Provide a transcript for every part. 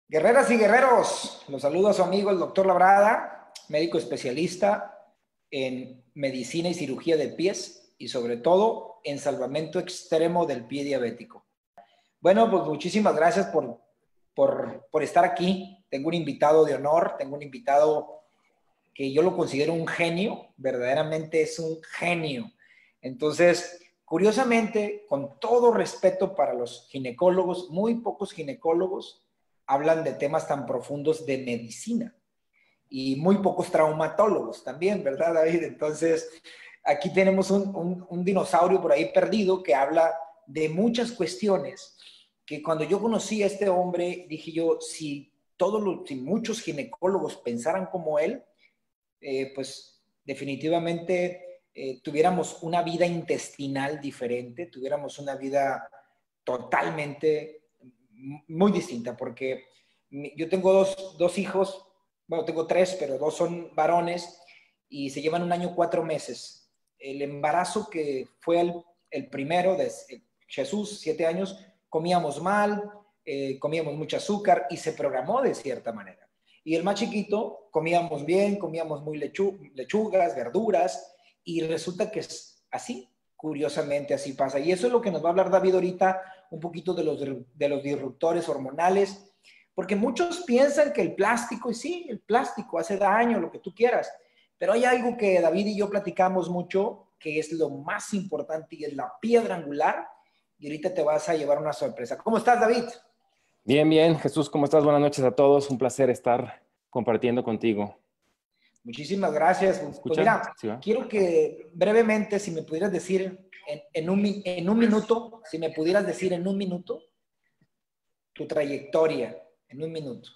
Guerreras y guerreros, los saludo a su amigo el doctor Labrada, médico especialista en medicina y cirugía de pies y sobre todo en salvamento extremo del pie diabético. Bueno, pues muchísimas gracias por estar aquí. Tengo un invitado de honor, tengo un invitado que yo lo considero un genio, verdaderamente es un genio. Entonces, curiosamente, con todo respeto para los ginecólogos, muy pocos ginecólogos hablan de temas tan profundos de medicina y muy pocos traumatólogos también, ¿verdad, David? Entonces, aquí tenemos un dinosaurio por ahí perdido que habla de muchas cuestiones que cuando yo conocí a este hombre, dije yo, si muchos ginecólogos pensaran como él, pues definitivamente tuviéramos una vida intestinal diferente, tuviéramos una vida totalmente muy distinta, porque yo tengo dos hijos, bueno, tengo tres, pero dos son varones y se llevan 1 año 4 meses. El embarazo que fue el primero de Jesús, 7 años, comíamos mal, comíamos mucho azúcar y se programó de cierta manera. Y el más chiquito, comíamos bien, comíamos muy lechugas, verduras, y resulta que es así, curiosamente así pasa. Y eso es lo que nos va a hablar David ahorita, un poquito de los disruptores hormonales, porque muchos piensan que el plástico, y sí, el plástico hace daño, lo que tú quieras, pero hay algo que David y yo platicamos mucho, que es lo más importante y es la piedra angular, y ahorita te vas a llevar una sorpresa. ¿Cómo estás, David? Bien, bien. Jesús, ¿cómo estás? Buenas noches a todos. Un placer estar compartiendo contigo. Muchísimas gracias. Pues ¿Escuchan? mira, Sí, va. quiero que brevemente, si me pudieras decir en un minuto, si me pudieras decir en un minuto tu trayectoria, en un minuto.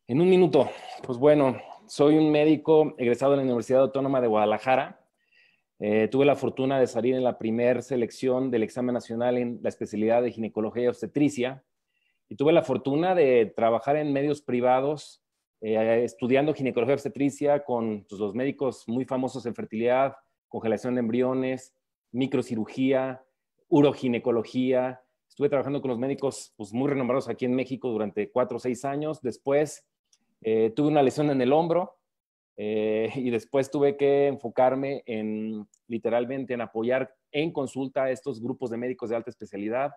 En un minuto. Pues bueno, soy un médico egresado de la Universidad Autónoma de Guadalajara. Tuve la fortuna de salir en la primera selección del examen nacional en la especialidad de ginecología y obstetricia. Y tuve la fortuna de trabajar en medios privados, estudiando ginecología y obstetricia con pues, los médicos muy famosos en fertilidad, congelación de embriones, microcirugía, uroginecología. Estuve trabajando con los médicos pues, muy renombrados aquí en México durante 4 o 6 años. Después tuve una lesión en el hombro y después tuve que enfocarme literalmente en apoyar en consulta a estos grupos de médicos de alta especialidad,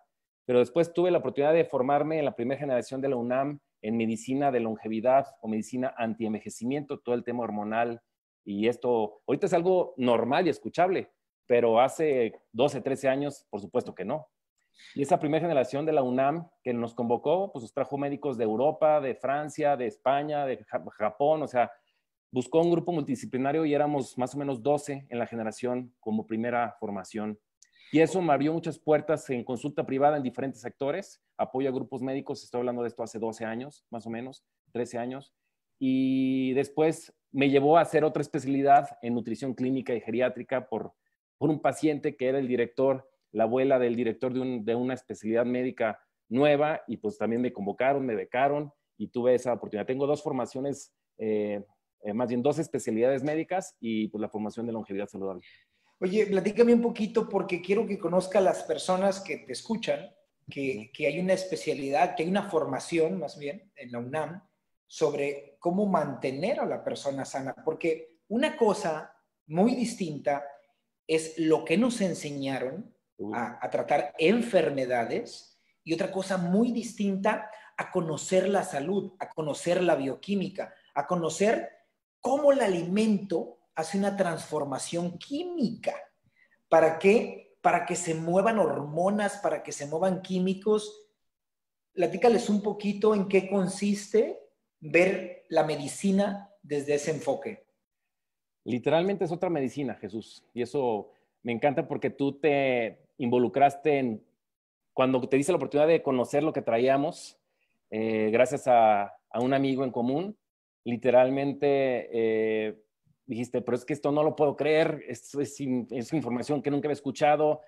pero después tuve la oportunidad de formarme en la primera generación de la UNAM en medicina de longevidad o medicina antienvejecimiento, todo el tema hormonal, y esto ahorita es algo normal y escuchable, pero hace 12, 13 años, por supuesto que no. Y esa primera generación de la UNAM que nos convocó, pues nos trajo médicos de Europa, de Francia, de España, de Japón, o sea, buscó un grupo multidisciplinario y éramos más o menos 12 en la generación como primera formación. Y eso me abrió muchas puertas en consulta privada en diferentes sectores, apoyo a grupos médicos, estoy hablando de esto hace 12 años, más o menos, 13 años, y después me llevó a hacer otra especialidad en nutrición clínica y geriátrica por un paciente que era el director, la abuela del director de una especialidad médica nueva, y pues también me convocaron, me becaron y tuve esa oportunidad. Tengo dos formaciones, más bien dos especialidades médicas y pues la formación de longevidad saludable. Oye, platícame un poquito porque quiero que conozca a las personas que te escuchan, que hay una especialidad, que hay una formación más bien en la UNAM sobre cómo mantener a la persona sana, porque una cosa muy distinta es lo que nos enseñaron a tratar enfermedades y otra cosa muy distinta a conocer la salud, a conocer la bioquímica, a conocer cómo el alimento hace una transformación química. ¿Para qué? Para que se muevan hormonas, para que se muevan químicos. Platícales un poquito en qué consiste ver la medicina desde ese enfoque. Literalmente es otra medicina, Jesús. Y eso me encanta porque tú te involucraste cuando te dice la oportunidad de conocer lo que traíamos, gracias a un amigo en común, literalmente dijiste, pero es que esto no lo puedo creer, es información que nunca había escuchado,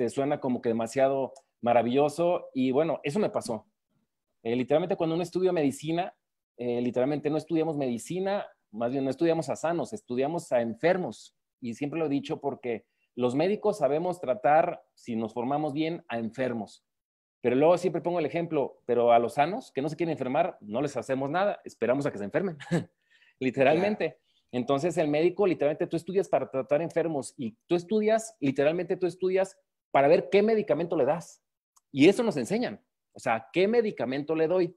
suena como que demasiado maravilloso, y bueno, eso me pasó. Literalmente cuando uno estudia medicina, literalmente no estudiamos medicina, más bien no estudiamos a sanos, estudiamos a enfermos. Y siempre lo he dicho porque los médicos sabemos tratar, si nos formamos bien, a enfermos. Pero luego siempre pongo el ejemplo, pero a los sanos que no se quieren enfermar, no les hacemos nada, esperamos a que se enfermen, literalmente. Claro. Entonces el médico, literalmente, tú estudias para tratar enfermos y tú estudias, literalmente tú estudias para ver qué medicamento le das. Y eso nos enseñan. O sea, ¿qué medicamento le doy?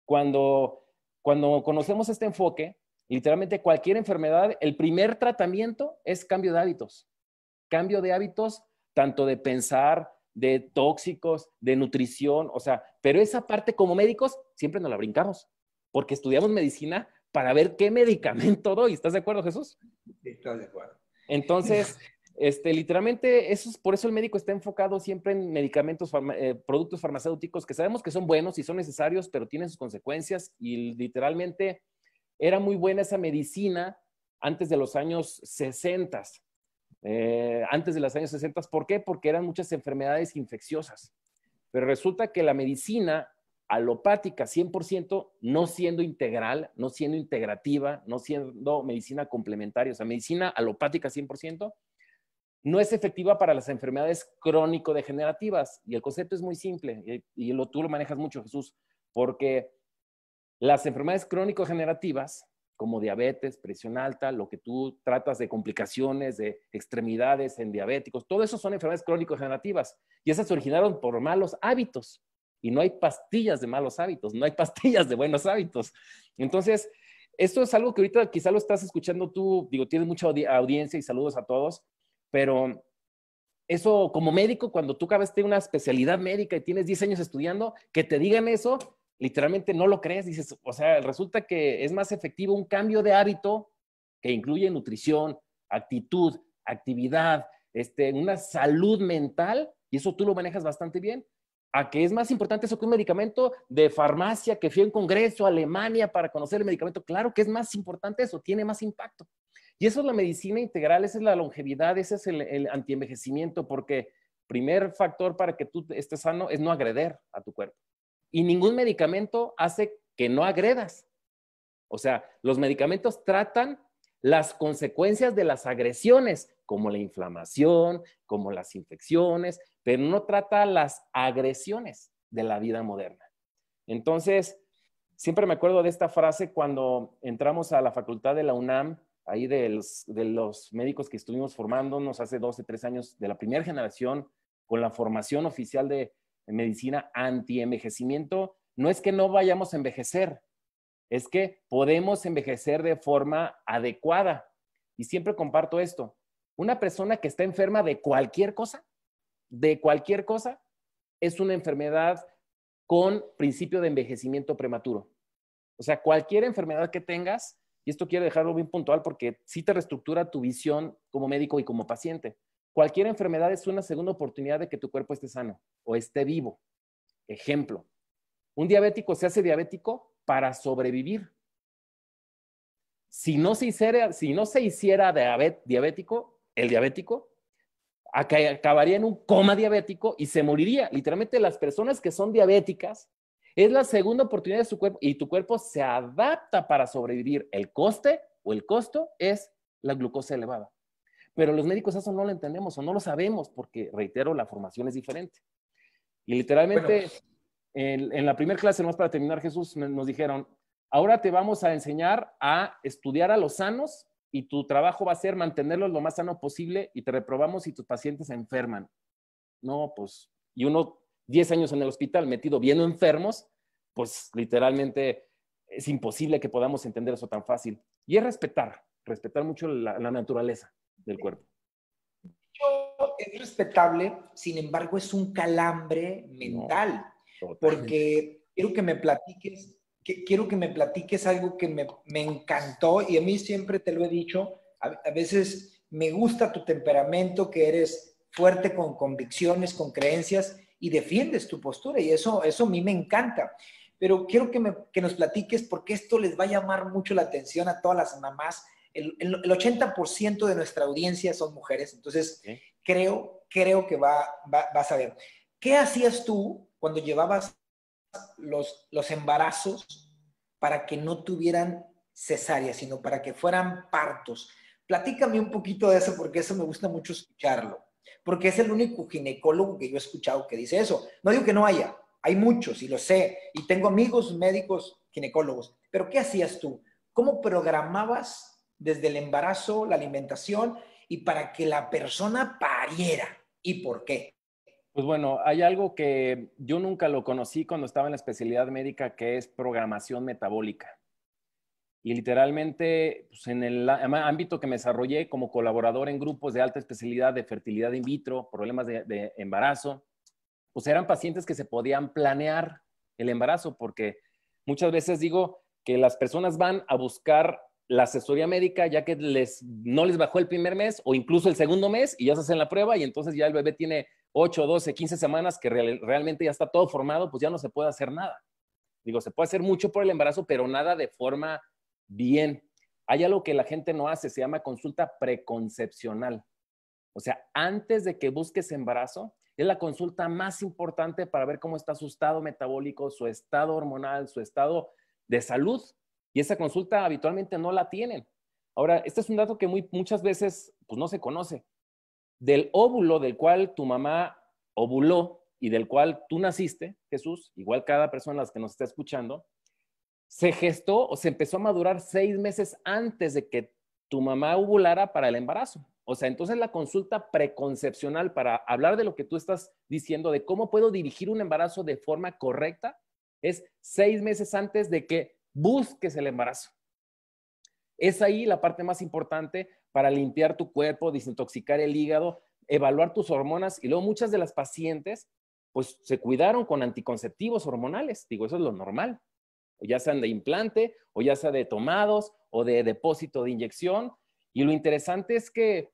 Cuando conocemos este enfoque, literalmente cualquier enfermedad, el primer tratamiento es cambio de hábitos. Cambio de hábitos, tanto de pensar, de tóxicos, de nutrición, o sea, pero esa parte como médicos siempre nos la brincamos, porque estudiamos medicina para ver qué medicamento doy. ¿Estás de acuerdo, Jesús? Sí, estoy de acuerdo. Entonces, literalmente, por eso el médico está enfocado siempre en medicamentos, productos farmacéuticos que sabemos que son buenos y son necesarios, pero tienen sus consecuencias y literalmente era muy buena esa medicina antes de los años 60. Antes de los años 60. ¿Por qué? Porque eran muchas enfermedades infecciosas. Pero resulta que la medicina alopática 100%, no siendo integral, no siendo integrativa, no siendo medicina complementaria, o sea, medicina alopática 100%, no es efectiva para las enfermedades crónico-degenerativas. Y el concepto es muy simple, y tú lo manejas mucho, Jesús, porque las enfermedades crónico-degenerativas, como diabetes, presión alta, lo que tú tratas de complicaciones, de extremidades en diabéticos, todo eso son enfermedades crónico-degenerativas. Y esas se originaron por malos hábitos. Y no hay pastillas de malos hábitos, no hay pastillas de buenos hábitos. Entonces, esto es algo que ahorita quizá lo estás escuchando tú, digo, tienes mucha audiencia y saludos a todos, pero eso como médico, cuando tú acabaste una especialidad médica y tienes 10 años estudiando, que te digan eso, literalmente no lo crees, dices, o sea, resulta que es más efectivo un cambio de hábito que incluye nutrición, actitud, actividad, una salud mental, y eso tú lo manejas bastante bien, a que es más importante eso que un medicamento de farmacia, que fui a un congreso a Alemania para conocer el medicamento. Claro que es más importante eso, tiene más impacto. Y eso es la medicina integral, esa es la longevidad, ese es el antienvejecimiento, porque primer factor para que tú estés sano es no agreder a tu cuerpo. Y ningún medicamento hace que no agredas. O sea, los medicamentos tratan las consecuencias de las agresiones, como la inflamación, como las infecciones, pero no trata las agresiones de la vida moderna. Entonces, siempre me acuerdo de esta frase cuando entramos a la facultad de la UNAM, ahí de los médicos que estuvimos formándonos hace 12, 13 años, de la primera generación, con la formación oficial de medicina anti-envejecimiento. No es que no vayamos a envejecer, es que podemos envejecer de forma adecuada. Y siempre comparto esto. Una persona que está enferma de cualquier cosa, es una enfermedad con principio de envejecimiento prematuro. O sea, cualquier enfermedad que tengas, y esto quiero dejarlo bien puntual porque sí te reestructura tu visión como médico y como paciente. Cualquier enfermedad es una segunda oportunidad de que tu cuerpo esté sano o esté vivo. Ejemplo, un diabético se hace diabético para sobrevivir. Si no se hiciera diabético, el diabético acabaría en un coma diabético y se moriría. Literalmente las personas que son diabéticas es la segunda oportunidad de su cuerpo y tu cuerpo se adapta para sobrevivir. El coste o el costo es la glucosa elevada. Pero los médicos eso no lo entendemos o no lo sabemos porque, reitero, la formación es diferente. Y literalmente, en la primera clase, nomás para terminar, Jesús, nos dijeron, ahora te vamos a enseñar a estudiar a los sanos y tu trabajo va a ser mantenerlos lo más sano posible y te reprobamos si tus pacientes se enferman. No, pues, y uno 10 años en el hospital metido viendo enfermos, pues literalmente es imposible que podamos entender eso tan fácil. Y es respetar mucho la naturaleza del cuerpo. Es respetable, sin embargo, es un calambre mental, no, porque quiero que me platiques algo que me encantó y a mí siempre te lo he dicho, a veces me gusta tu temperamento, que eres fuerte con convicciones, con creencias y defiendes tu postura y eso a mí me encanta. Pero quiero que nos platiques porque esto les va a llamar mucho la atención a todas las mamás. El 80% de nuestra audiencia son mujeres, entonces creo que vas a ver. ¿Qué hacías tú cuando llevabas los embarazos para que no tuvieran cesárea, sino para que fueran partos? Platícame un poquito de eso porque eso me gusta mucho escucharlo, porque es el único ginecólogo que yo he escuchado que dice eso. No digo que no haya, hay muchos y lo sé, y tengo amigos médicos ginecólogos, pero ¿qué hacías tú? ¿Cómo programabas desde el embarazo la alimentación y para que la persona pariera? ¿Y por qué? Pues bueno, hay algo que yo nunca lo conocí cuando estaba en la especialidad médica, que es programación metabólica. Y literalmente, pues en el ámbito que me desarrollé como colaborador en grupos de alta especialidad de fertilidad in vitro, problemas de embarazo, pues eran pacientes que se podían planear el embarazo, porque muchas veces digo que las personas van a buscar la asesoría médica ya que no les bajó el primer mes o incluso el segundo mes y ya se hacen la prueba y entonces ya el bebé tiene 8, 12, 15 semanas que realmente ya está todo formado, pues ya no se puede hacer nada. Digo, se puede hacer mucho por el embarazo, pero nada de forma bien. Hay algo que la gente no hace, se llama consulta preconcepcional. O sea, antes de que busques embarazo, es la consulta más importante para ver cómo está su estado metabólico, su estado hormonal, su estado de salud. Y esa consulta habitualmente no la tienen. Ahora, este es un dato que muchas veces pues, no se conoce. Del óvulo del cual tu mamá ovuló y del cual tú naciste, Jesús, igual cada persona que nos está escuchando, se gestó o se empezó a madurar 6 meses antes de que tu mamá ovulara para el embarazo. O sea, entonces la consulta preconcepcional para hablar de lo que tú estás diciendo, de cómo puedo dirigir un embarazo de forma correcta, es 6 meses antes de que busques el embarazo. Es ahí la parte más importante para limpiar tu cuerpo, desintoxicar el hígado, evaluar tus hormonas y luego muchas de las pacientes pues se cuidaron con anticonceptivos hormonales. Digo, eso es lo normal. O ya sean de implante, o ya sea de tomados, o de depósito de inyección. Y lo interesante es que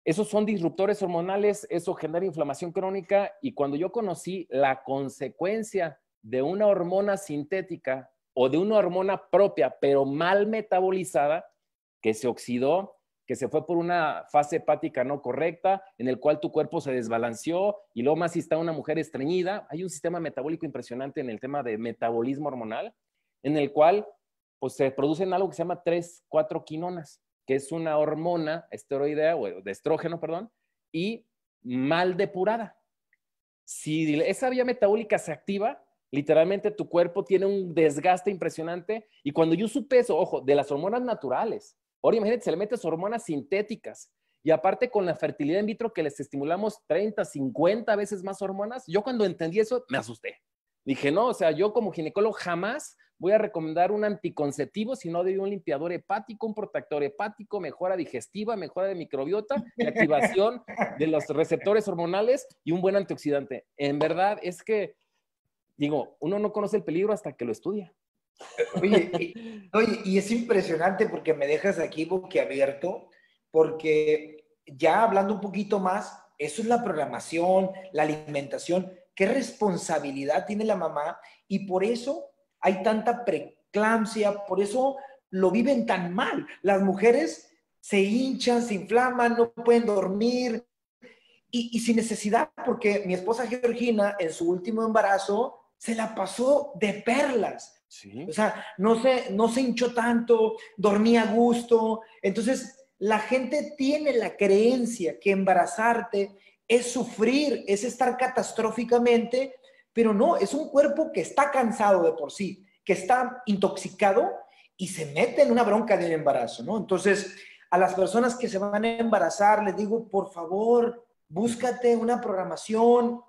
esos son disruptores hormonales, eso genera inflamación crónica. Y cuando yo conocí la consecuencia de una hormona sintética o de una hormona propia, pero mal metabolizada, que se oxidó, que se fue por una fase hepática no correcta, en el cual tu cuerpo se desbalanceó, y luego más si está una mujer estreñida, hay un sistema metabólico impresionante en el tema de metabolismo hormonal, en el cual pues, se producen algo que se llama 3,4-quinonas, que es una hormona esteroidea, o de estrógeno, perdón, y mal depurada. Si esa vía metabólica se activa, literalmente tu cuerpo tiene un desgaste impresionante. Y cuando yo supe eso, ojo, de las hormonas naturales, ahora imagínate, se le metes hormonas sintéticas. Y aparte con la fertilidad in vitro que les estimulamos 30, 50 veces más hormonas, yo cuando entendí eso me asusté. Dije, no, o sea, yo como ginecólogo jamás voy a recomendar un anticonceptivo, sino de un limpiador hepático, un protector hepático, mejora digestiva, mejora de microbiota, de activación de los receptores hormonales y un buen antioxidante. En verdad es que, digo, uno no conoce el peligro hasta que lo estudia. Oye, y es impresionante porque me dejas aquí boquiabierto, porque ya hablando un poquito más, eso es la programación, la alimentación, qué responsabilidad tiene la mamá y por eso hay tanta preeclampsia, por eso lo viven tan mal. Las mujeres se hinchan, se inflaman, no pueden dormir y sin necesidad, porque mi esposa Georgina en su último embarazo se la pasó de perlas. Sí. O sea, no se hinchó tanto, dormía a gusto. Entonces, la gente tiene la creencia que embarazarte es sufrir, es estar catastróficamente, pero no, es un cuerpo que está cansado de por sí, que está intoxicado y se mete en una bronca de un embarazo, ¿no? Entonces, a las personas que se van a embarazar, les digo, por favor, búscate una programación.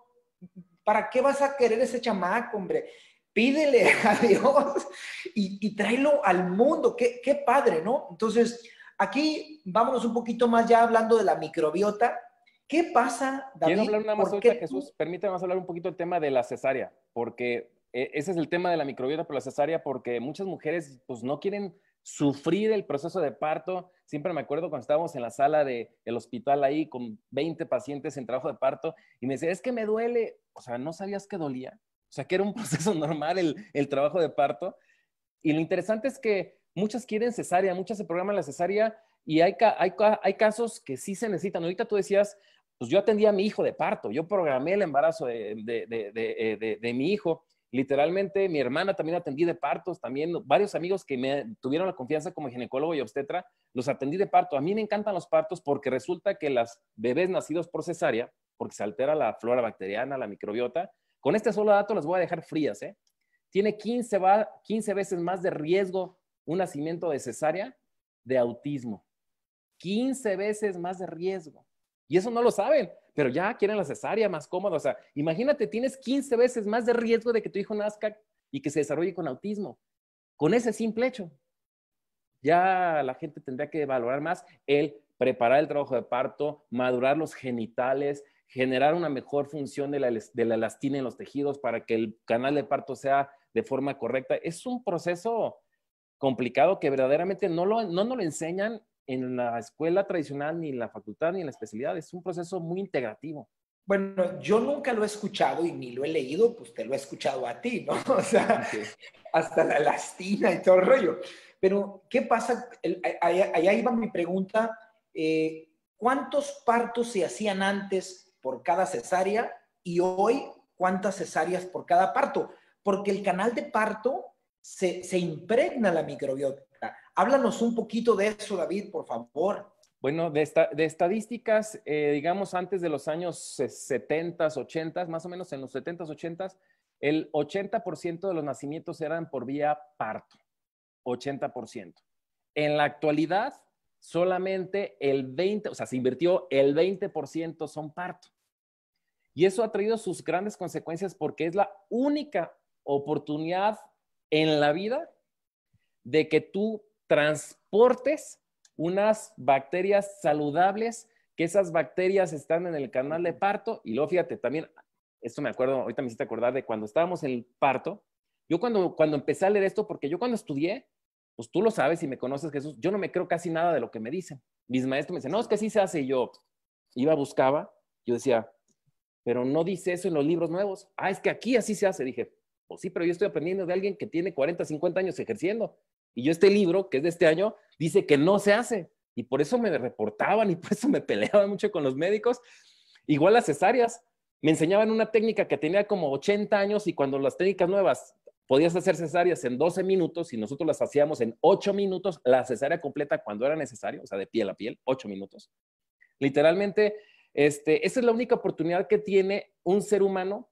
¿Para qué vas a querer ese chamaco, hombre? Pídele a Dios y tráelo al mundo. Qué padre, ¿no? Entonces, aquí vámonos un poquito más ya hablando de la microbiota. ¿Qué pasa, David? Quiero hablar nada más ¿Por ahorita, qué Jesús. Permítame más hablar un poquito del tema de la cesárea, porque ese es el tema de la microbiota por la cesárea, porque muchas mujeres pues no quieren sufrir el proceso de parto. Siempre me acuerdo cuando estábamos en la sala del hospital ahí con 20 pacientes en trabajo de parto y me decía, es que me duele. O sea, ¿no sabías que dolía? O sea, que era un proceso normal el trabajo de parto. Y lo interesante es que muchas quieren cesárea, muchas se programan la cesárea y hay casos que sí se necesitan. Ahorita tú decías, pues yo atendí a mi hijo de parto, yo programé el embarazo de mi hijo. Literalmente, mi hermana también atendí de partos, también varios amigos que me tuvieron la confianza como ginecólogo y obstetra, los atendí de parto. A mí me encantan los partos porque resulta que las bebés nacidos por cesárea, porque se altera la flora bacteriana, la microbiota, Con este solo dato las voy a dejar frías, ¿eh? Tiene 15 veces más de riesgo un nacimiento de cesárea de autismo. 15 veces más de riesgo. Y eso no lo saben, pero ya quieren la cesárea más cómoda. O sea, imagínate, tienes 15 veces más de riesgo de que tu hijo nazca y que se desarrolle con autismo. Con ese simple hecho, ya la gente tendría que valorar más el preparar el trabajo de parto, madurar los genitales, generar una mejor función de la elastina en los tejidos para que el canal de parto sea de forma correcta. Es un proceso complicado que verdaderamente no nos lo enseñan en la escuela tradicional, ni en la facultad, ni en la especialidad. Es un proceso muy integrativo. Bueno, yo nunca lo he escuchado y ni lo he leído, pues te lo he escuchado a ti, ¿no? O sea, Sí. hasta la elastina y todo el rollo. Pero, ¿qué pasa? Allá iba mi pregunta. ¿Cuántos partos se hacían antes por cada cesárea y hoy cuántas cesáreas por cada parto? Porque el canal de parto se impregna la microbiota. Háblanos un poquito de eso, David, por favor. Bueno, de estadísticas, digamos, antes de los años 70, 80, más o menos en los 70, 80, el 80% de los nacimientos eran por vía parto. 80%. En la actualidad, solamente el 20%, o sea, se invirtió el 20% son parto. Y eso ha traído sus grandes consecuencias porque es la única oportunidad en la vida de que tú transportes unas bacterias saludables, que esas bacterias están en el canal de parto. Y luego fíjate, también, esto me acuerdo, ahorita me hiciste acordar de cuando estábamos en el parto. Yo cuando empecé a leer esto, porque yo cuando estudié, pues tú lo sabes y me conoces, Jesús, yo no me creo casi nada de lo que me dicen. Mis maestros me dicen, no, es que así se hace. Y yo iba, buscaba, yo decía, pero no dice eso en los libros nuevos. Ah, es que aquí así se hace. Dije, pues sí, pero yo estoy aprendiendo de alguien que tiene 40, 50 años ejerciendo. Y yo este libro, que es de este año, dice que no se hace. Y por eso me reportaban y por eso me peleaba mucho con los médicos. Igual las cesáreas. Me enseñaban una técnica que tenía como 80 años y cuando las técnicas nuevas podías hacer cesáreas en 12 minutos y nosotros las hacíamos en 8 minutos, la cesárea completa cuando era necesario, o sea, de piel a piel, 8 minutos. Literalmente, esa es la única oportunidad que tiene un ser humano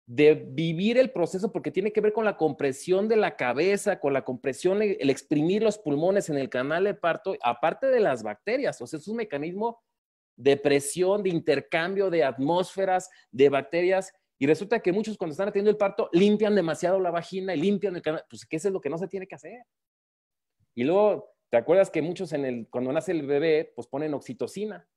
de vivir el proceso porque tiene que ver con la compresión de la cabeza, con la compresión, el exprimir los pulmones en el canal de parto, aparte de las bacterias. O sea, es un mecanismo de presión, de intercambio de atmósferas, de bacterias. Y resulta que muchos cuando están atendiendo el parto limpian demasiado la vagina y limpian el canal. Pues que eso es lo que no se tiene que hacer. Y luego, ¿te acuerdas que muchos cuando nace el bebé, pues ponen oxitocina?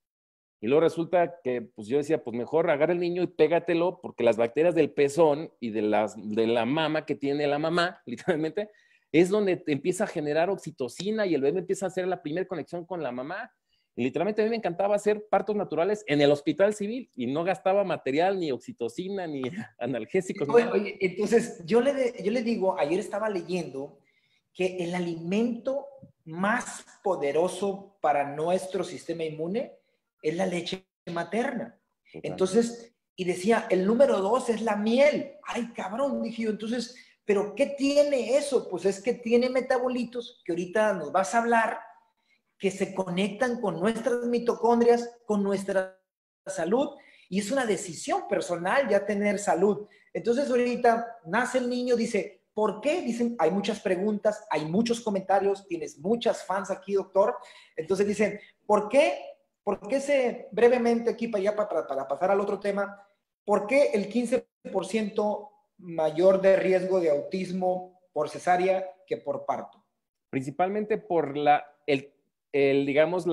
Y luego resulta que, pues yo decía, pues mejor agarra el niño y pégatelo, porque las bacterias del pezón y de la mama que tiene la mamá, literalmente, es donde te empieza a generar oxitocina y el bebé empieza a hacer la primera conexión con la mamá. Y literalmente a mí me encantaba hacer partos naturales en el hospital civil y no gastaba material, ni oxitocina, ni analgésicos. Oye, entonces, yo le digo, ayer estaba leyendo que el alimento más poderoso para nuestro sistema inmune es la leche materna. Entonces, y decía, el número 2 es la miel. Ay, cabrón, dije yo. Entonces, ¿pero qué tiene eso? Pues es que tiene metabolitos, que ahorita nos vas a hablar, que se conectan con nuestras mitocondrias, con nuestra salud, y es una decisión personal ya tener salud. Entonces ahorita nace el niño, dice, ¿por qué? Dicen, hay muchas preguntas, hay muchos comentarios, tienes muchas fans aquí, doctor. Entonces dicen, ¿por qué? ¿Por qué brevemente aquí para allá, para pasar al otro tema, ¿por qué el 15% mayor de riesgo de autismo por cesárea que por parto? Principalmente por digamos,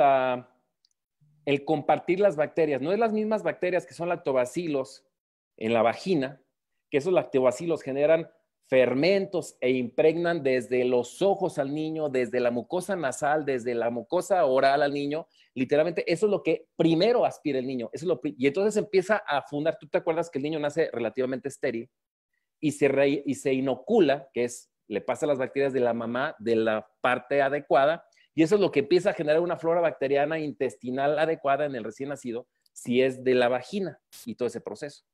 el compartir las bacterias. No es las mismas bacterias que son lactobacilos en la vagina, que esos lactobacilos generan fermentos e impregnan desde los ojos al niño, desde la mucosa nasal, desde la mucosa oral al niño. Literalmente, eso es lo que primero aspira el niño. Y entonces empieza a fundar. Tú te acuerdas que el niño nace relativamente estéril y se inocula, que le pasa las bacterias de la mamá de la parte adecuada. Y eso es lo que empieza a generar una flora bacteriana intestinal adecuada en el recién nacido, si es de la vagina y todo ese proceso.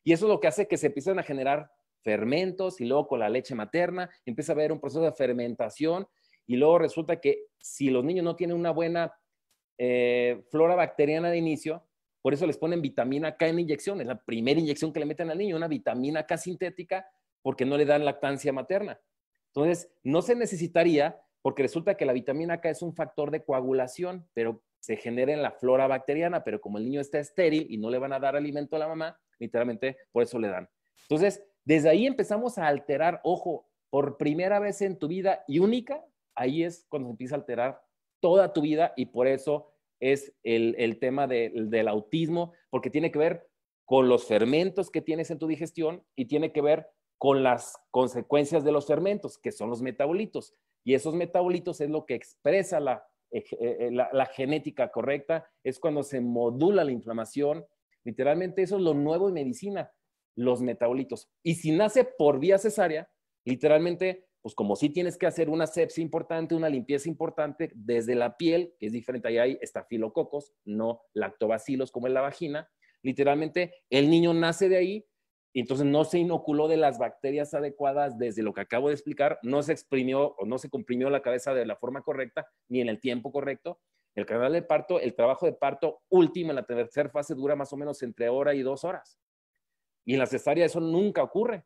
Y eso es lo que hace que se empiecen a generar fermentos y luego con la leche materna empieza a haber un proceso de fermentación y luego resulta que si los niños no tienen una buena flora bacteriana de inicio, Por eso les ponen vitamina K en inyección. Es la primera inyección que le meten al niño, una vitamina K sintética, porque no le dan lactancia materna. Entonces, no se necesitaría, porque resulta que la vitamina K es un factor de coagulación, pero se genera en la flora bacteriana, pero como el niño está estéril y no le van a dar alimento a la mamá, literalmente por eso le dan. Entonces, desde ahí empezamos a alterar, ojo, por primera vez en tu vida y única, ahí es cuando se empieza a alterar toda tu vida y por eso es el tema del autismo, porque tiene que ver con los fermentos que tienes en tu digestión y tiene que ver con las consecuencias de los fermentos, que son los metabolitos. Y esos metabolitos es lo que expresa la genética correcta, es cuando se modula la inflamación. Literalmente eso es lo nuevo en medicina, los metabolitos. Y si nace por vía cesárea, literalmente, pues como sí tienes que hacer una sepsia importante, una limpieza importante desde la piel, que es diferente, ahí hay estafilococos, no lactobacilos como en la vagina. Literalmente el niño nace de ahí y entonces no se inoculó de las bacterias adecuadas desde lo que acabo de explicar, no se exprimió o no se comprimió la cabeza de la forma correcta ni en el tiempo correcto. El canal de parto, el trabajo de parto último en la tercera fase dura más o menos entre hora y 2 horas. Y en la cesárea eso nunca ocurre.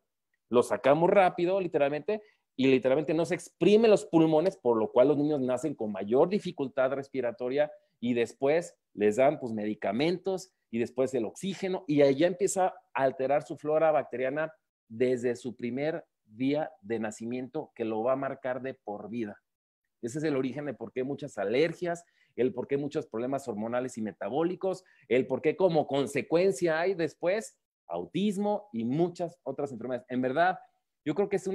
Lo sacamos rápido, literalmente, y literalmente no se exprimen los pulmones, por lo cual los niños nacen con mayor dificultad respiratoria y después les dan pues medicamentos y después el oxígeno y ahí ya empieza a alterar su flora bacteriana desde su primer día de nacimiento que lo va a marcar de por vida. Ese es el origen de por qué muchas alergias, el por qué muchos problemas hormonales y metabólicos, el por qué como consecuencia hay después autismo y muchas otras enfermedades. En verdad, yo creo que es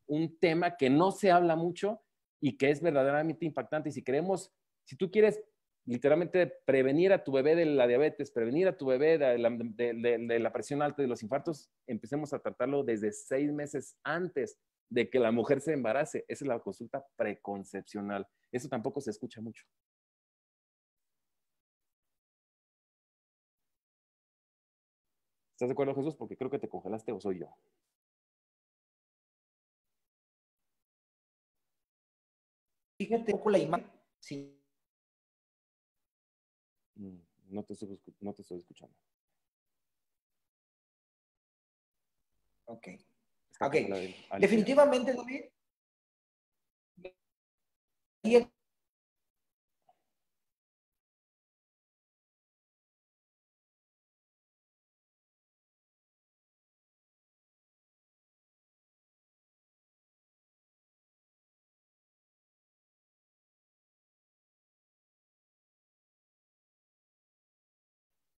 un tema que no se habla mucho y que es verdaderamente impactante. Y si queremos, si tú quieres literalmente prevenir a tu bebé de la diabetes, prevenir a tu bebé de la presión alta y de los infartos, empecemos a tratarlo desde 6 meses antes de que la mujer se embarace. Esa es la consulta preconcepcional. Eso tampoco se escucha mucho. ¿Estás de acuerdo, Jesús? Porque creo que te congelaste o soy yo. Fíjate un poco la imagen. Sí. No te estoy escuchando. Ok. Está Ok. Alicia. Definitivamente, David,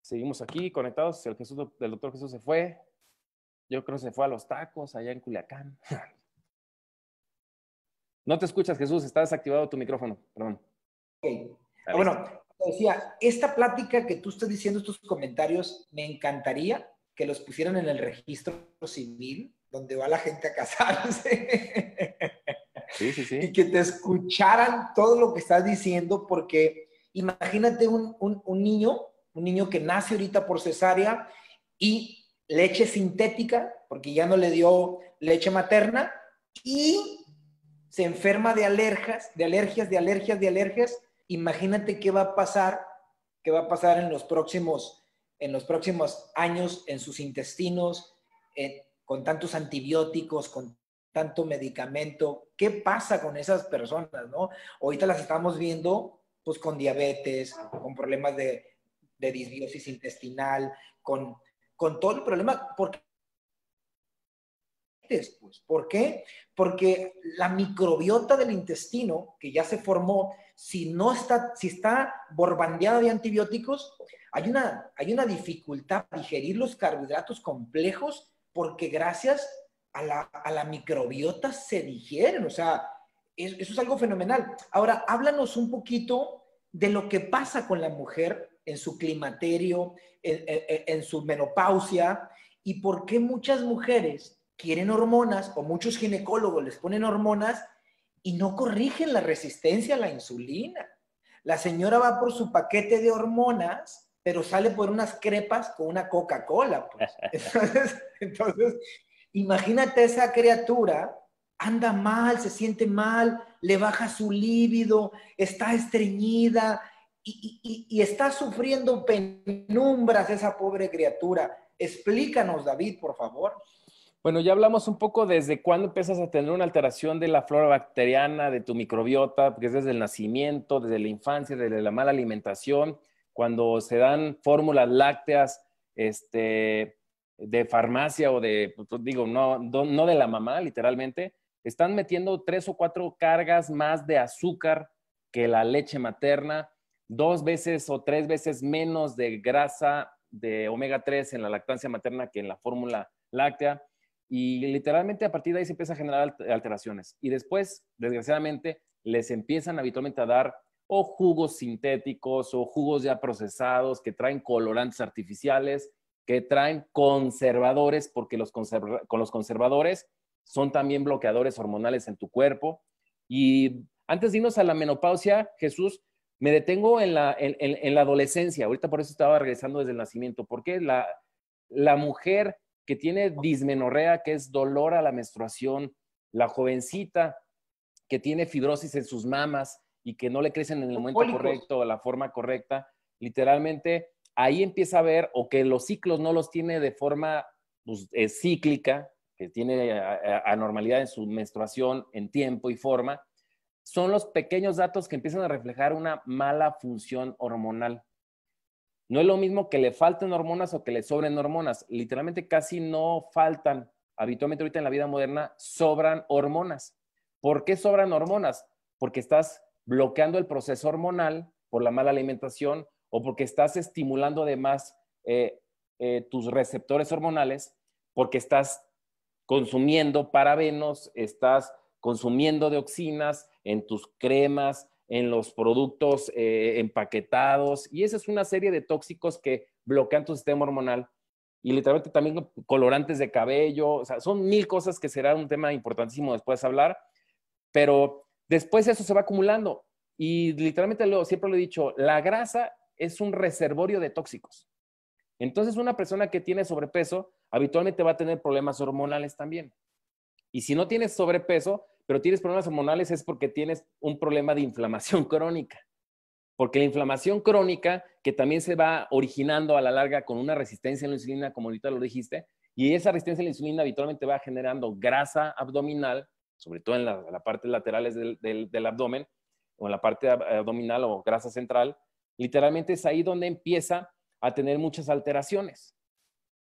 Seguimos aquí conectados. El doctor Jesús se fue. Yo creo que se fue a los tacos allá en Culiacán. No te escuchas, Jesús. Está desactivado tu micrófono. Perdón. Ok. Bueno, te decía, esta plática que tú estás diciendo, estos comentarios, me encantaría que los pusieran en el registro civil, donde va la gente a casarse. Sí, sí, sí. Y que te escucharan todo lo que estás diciendo, porque imagínate un niño que nace ahorita por cesárea y leche sintética, porque ya no le dio leche materna, y se enferma de alergias. Imagínate qué va a pasar en los próximos años en sus intestinos, con tantos antibióticos, con tanto medicamento. ¿Qué pasa con esas personas, no? Ahorita las estamos viendo, pues, con diabetes, con problemas de disbiosis intestinal, con todo el problema. Pues, ¿por qué? Porque la microbiota del intestino que ya se formó, si está borbandeada de antibióticos, hay una dificultad para digerir los carbohidratos complejos, porque gracias a la microbiota se digieren. O sea, eso es algo fenomenal. Ahora, háblanos un poquito de lo que pasa con la mujer en su climaterio, en su menopausia, y por qué muchas mujeres quieren hormonas, o muchos ginecólogos les ponen hormonas y no corrigen la resistencia a la insulina. La señora va por su paquete de hormonas, pero sale por unas crepas con una Coca-Cola, pues. Entonces, imagínate esa criatura, anda mal, se siente mal, le baja su líbido, está estreñida, y está sufriendo penumbras esa pobre criatura. Explícanos, David, por favor. Bueno, ya hablamos un poco desde cuándo empiezas a tener una alteración de la flora bacteriana, de tu microbiota, porque es desde el nacimiento, desde la infancia, desde la mala alimentación, cuando se dan fórmulas lácteas de farmacia o de, pues, digo, no de la mamá, literalmente, están metiendo 3 o 4 cargas más de azúcar que la leche materna, 2 veces o 3 veces menos de grasa de omega 3 en la lactancia materna que en la fórmula láctea. Y literalmente a partir de ahí se empieza a generar alteraciones. Y después, desgraciadamente, les empiezan habitualmente a dar o jugos sintéticos o jugos ya procesados que traen colorantes artificiales, que traen conservadores, porque con los conservadores son también bloqueadores hormonales en tu cuerpo. Y antes de irnos a la menopausia, Jesús, me detengo en la adolescencia. Ahorita por eso estaba regresando desde el nacimiento, porque la mujer que tiene dismenorrea, que es dolor a la menstruación, la jovencita que tiene fibrosis en sus mamas y que no le crecen en el momento correcto o la forma correcta, literalmente ahí empieza a ver, o que los ciclos no los tiene de forma pues, cíclica, que tiene anormalidad en su menstruación en tiempo y forma, son los pequeños datos que empiezan a reflejar una mala función hormonal. No es lo mismo que le falten hormonas o que le sobren hormonas. Literalmente casi no faltan. Habitualmente ahorita en la vida moderna sobran hormonas. ¿Por qué sobran hormonas? Porque estás bloqueando el proceso hormonal por la mala alimentación o porque estás estimulando además tus receptores hormonales, porque estás consumiendo parabenos, estás consumiendo dioxinas en tus cremas, en los productos empaquetados, y esa es una serie de tóxicos que bloquean tu sistema hormonal. Y literalmente también colorantes de cabello, o sea, son 1000 cosas que será un tema importantísimo después hablar, pero después eso se va acumulando. Y literalmente siempre lo he dicho, la grasa es un reservorio de tóxicos. Entonces una persona que tiene sobrepeso habitualmente va a tener problemas hormonales también. Y si no tienes sobrepeso, pero tienes problemas hormonales, es porque tienes un problema de inflamación crónica. Porque la inflamación crónica, que también se va originando a la larga con una resistencia a la insulina, como ahorita lo dijiste, y esa resistencia a la insulina habitualmente va generando grasa abdominal, sobre todo en la parte laterales del abdomen, o en la parte abdominal o grasa central, literalmente es ahí donde empieza a tener muchas alteraciones.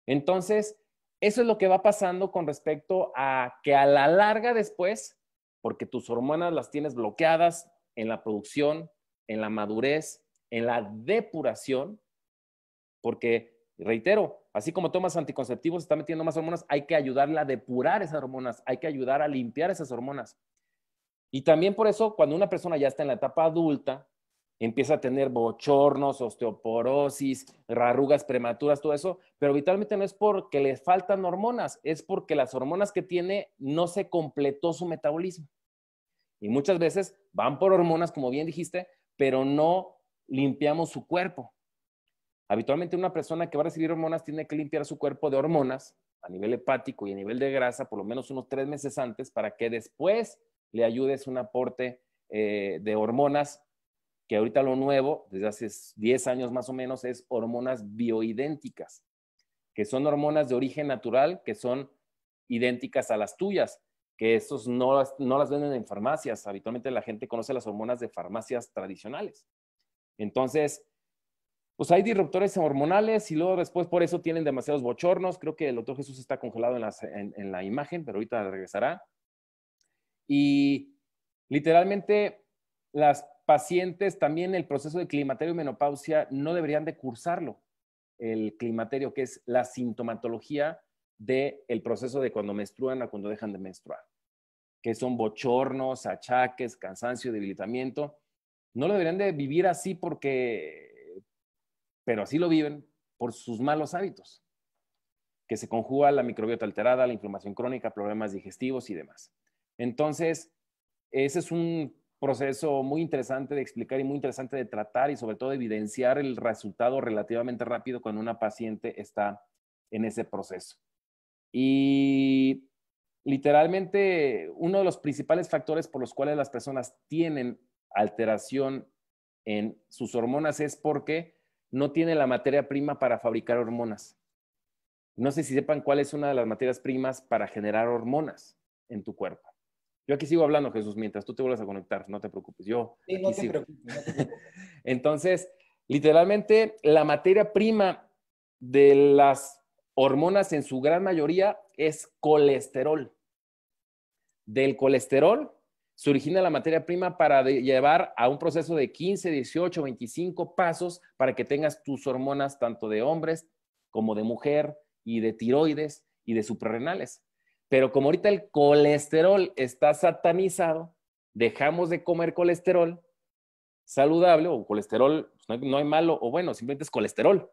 Entonces, eso es lo que va pasando con respecto a que a la larga después, porque tus hormonas las tienes bloqueadas en la producción, en la madurez, en la depuración, porque, reitero, así como tomas anticonceptivos, se está metiendo más hormonas, hay que ayudarle a depurar esas hormonas, hay que ayudar a limpiar esas hormonas. Y también por eso, cuando una persona ya está en la etapa adulta, empieza a tener bochornos, osteoporosis, arrugas prematuras, todo eso, pero habitualmente no es porque le faltan hormonas, es porque las hormonas que tiene no se completó su metabolismo. Y muchas veces van por hormonas, como bien dijiste, pero no limpiamos su cuerpo. Habitualmente una persona que va a recibir hormonas tiene que limpiar su cuerpo de hormonas a nivel hepático y a nivel de grasa por lo menos unos 3 meses antes para que después le ayudes un aporte de hormonas, que ahorita lo nuevo, desde hace 10 años más o menos, es hormonas bioidénticas, que son hormonas de origen natural, que son idénticas a las tuyas, que esos no las venden en farmacias. Habitualmente la gente conoce las hormonas de farmacias tradicionales. Entonces, pues hay disruptores hormonales y luego después por eso tienen demasiados bochornos. Creo que el doctor Jesús está congelado en la imagen, pero ahorita regresará. Y literalmente las pacientes también el proceso de climaterio y menopausia no deberían de cursarlo. El climaterio, que es la sintomatología del proceso de cuando menstruan a cuando dejan de menstruar, que son bochornos, achaques, cansancio, debilitamiento. No lo deberían de vivir así pero así lo viven por sus malos hábitos, que se conjuga la microbiota alterada, la inflamación crónica, problemas digestivos y demás. Entonces, ese es un proceso muy interesante de explicar y muy interesante de tratar y sobre todo de evidenciar el resultado relativamente rápido cuando una paciente está en ese proceso. Y literalmente uno de los principales factores por los cuales las personas tienen alteración en sus hormonas es porque no tiene la materia prima para fabricar hormonas. No sé si sepan cuál es una de las materias primas para generar hormonas en tu cuerpo. Yo aquí sigo hablando, Jesús, mientras tú te vuelvas a conectar, no te preocupes, yo Sí, aquí no te sigo. preocupes, no te preocupes. Entonces, literalmente, la materia prima de las hormonas en su gran mayoría es colesterol. Del colesterol se origina la materia prima para llevar a un proceso de 15, 18, 25 pasos para que tengas tus hormonas tanto de hombres como de mujer y de tiroides y de suprarrenales. Pero como ahorita el colesterol está satanizado, dejamos de comer colesterol saludable o colesterol, pues no hay malo, o bueno, simplemente es colesterol.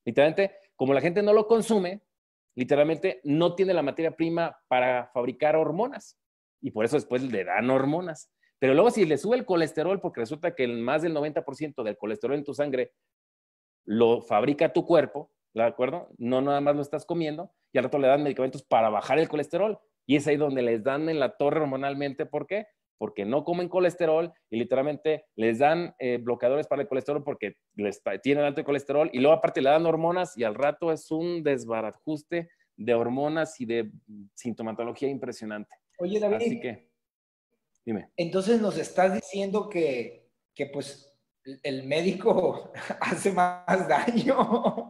Literalmente, como la gente no lo consume, literalmente no tiene la materia prima para fabricar hormonas y por eso después le dan hormonas. Pero luego si le sube el colesterol, porque resulta que más del 90% del colesterol en tu sangre lo fabrica tu cuerpo, ¿de acuerdo? No nada más lo estás comiendo y al rato le dan medicamentos para bajar el colesterol y es ahí donde les dan en la torre hormonalmente. ¿Por qué? Porque no comen colesterol y literalmente les dan bloqueadores para el colesterol porque tienen alto colesterol y luego aparte le dan hormonas y al rato es un desbarajuste de hormonas y de sintomatología impresionante. Oye, Así David, que, dime. entonces nos estás diciendo que pues el médico hace más daño,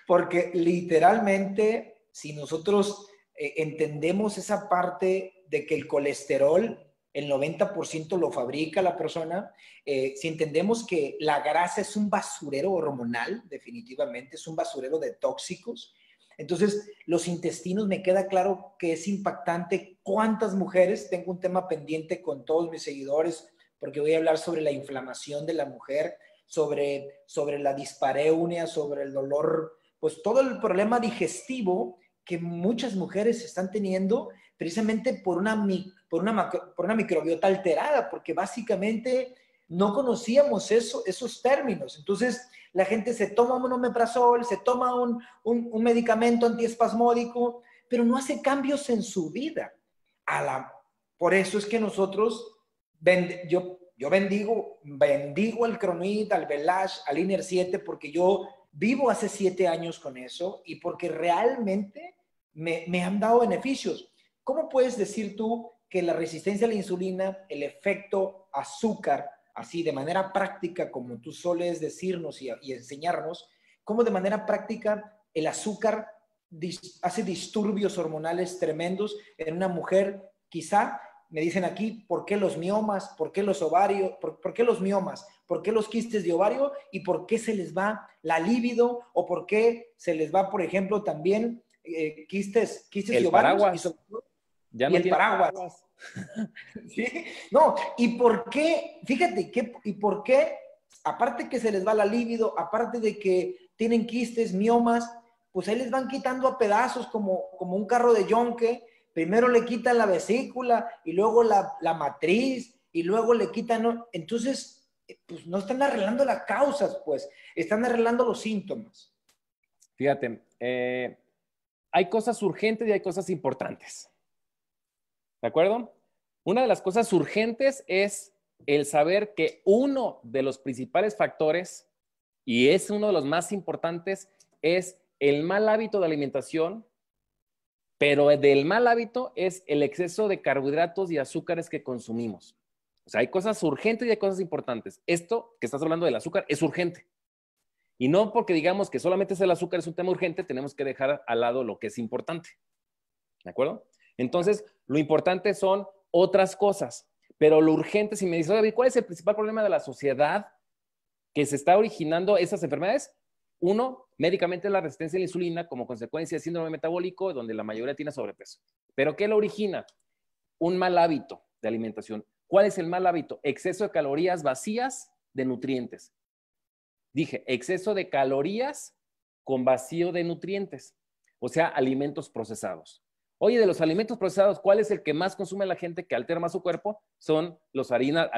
porque literalmente si nosotros entendemos esa parte de que el colesterol, el 90% lo fabrica la persona, si entendemos que la grasa es un basurero hormonal, definitivamente es un basurero de tóxicos, entonces, los intestinos, me queda claro que es impactante cuántas mujeres, tengo un tema pendiente con todos mis seguidores, porque voy a hablar sobre la inflamación de la mujer, sobre la dispareunia, sobre el dolor, pues todo el problema digestivo que muchas mujeres están teniendo precisamente por una microbiota alterada, porque básicamente no conocíamos esos términos. Entonces, la gente se toma un omeprazol, se toma un medicamento antiespasmódico, pero no hace cambios en su vida. Por eso es que nosotros, yo bendigo al Cronit, al Velash, al Iner 7, porque yo vivo hace 7 años con eso y porque realmente me han dado beneficios. ¿Cómo puedes decir tú que la resistencia a la insulina, el efecto azúcar, así de manera práctica, como tú sueles decirnos y enseñarnos, cómo de manera práctica el azúcar hace disturbios hormonales tremendos en una mujer? Quizá me dicen aquí, ¿por qué los miomas? ¿Por qué los ovarios? ¿Por qué los miomas? ¿Por qué los quistes de ovario? ¿Y por qué se les va la libido? ¿O por qué se les va, por ejemplo, también quistes de El ovarios? paraguas. Ya Y no el tiene paraguas. paraguas. ¿Sí? No, ¿y por qué? Fíjate, ¿y por qué? Aparte que se les va la libido, aparte de que tienen quistes, miomas, pues ahí les van quitando a pedazos como un carro de yonque. Primero le quitan la vesícula y luego la matriz y luego le quitan, ¿no? Entonces, pues no están arreglando las causas, pues, están arreglando los síntomas. Fíjate, hay cosas urgentes y hay cosas importantes. ¿De acuerdo? Una de las cosas urgentes es el saber que uno de los principales factores, y es uno de los más importantes, es el mal hábito de alimentación, pero del mal hábito es el exceso de carbohidratos y azúcares que consumimos. O sea, hay cosas urgentes y hay cosas importantes. Esto que estás hablando del azúcar es urgente. Y no porque digamos que solamente es el azúcar, es un tema urgente, tenemos que dejar al lado lo que es importante. ¿De acuerdo? Entonces, lo importante son otras cosas, pero lo urgente, si me dices, David, ¿cuál es el principal problema de la sociedad que se está originando esas enfermedades? Uno, médicamente la resistencia a la insulina como consecuencia de síndrome metabólico, donde la mayoría tiene sobrepeso. ¿Pero qué lo origina? Un mal hábito de alimentación. ¿Cuál es el mal hábito? Exceso de calorías vacías de nutrientes. Dije, exceso de calorías con vacío de nutrientes, o sea, alimentos procesados. Oye, de los alimentos procesados, ¿cuál es el que más consume la gente que altera más su cuerpo? Son las harinas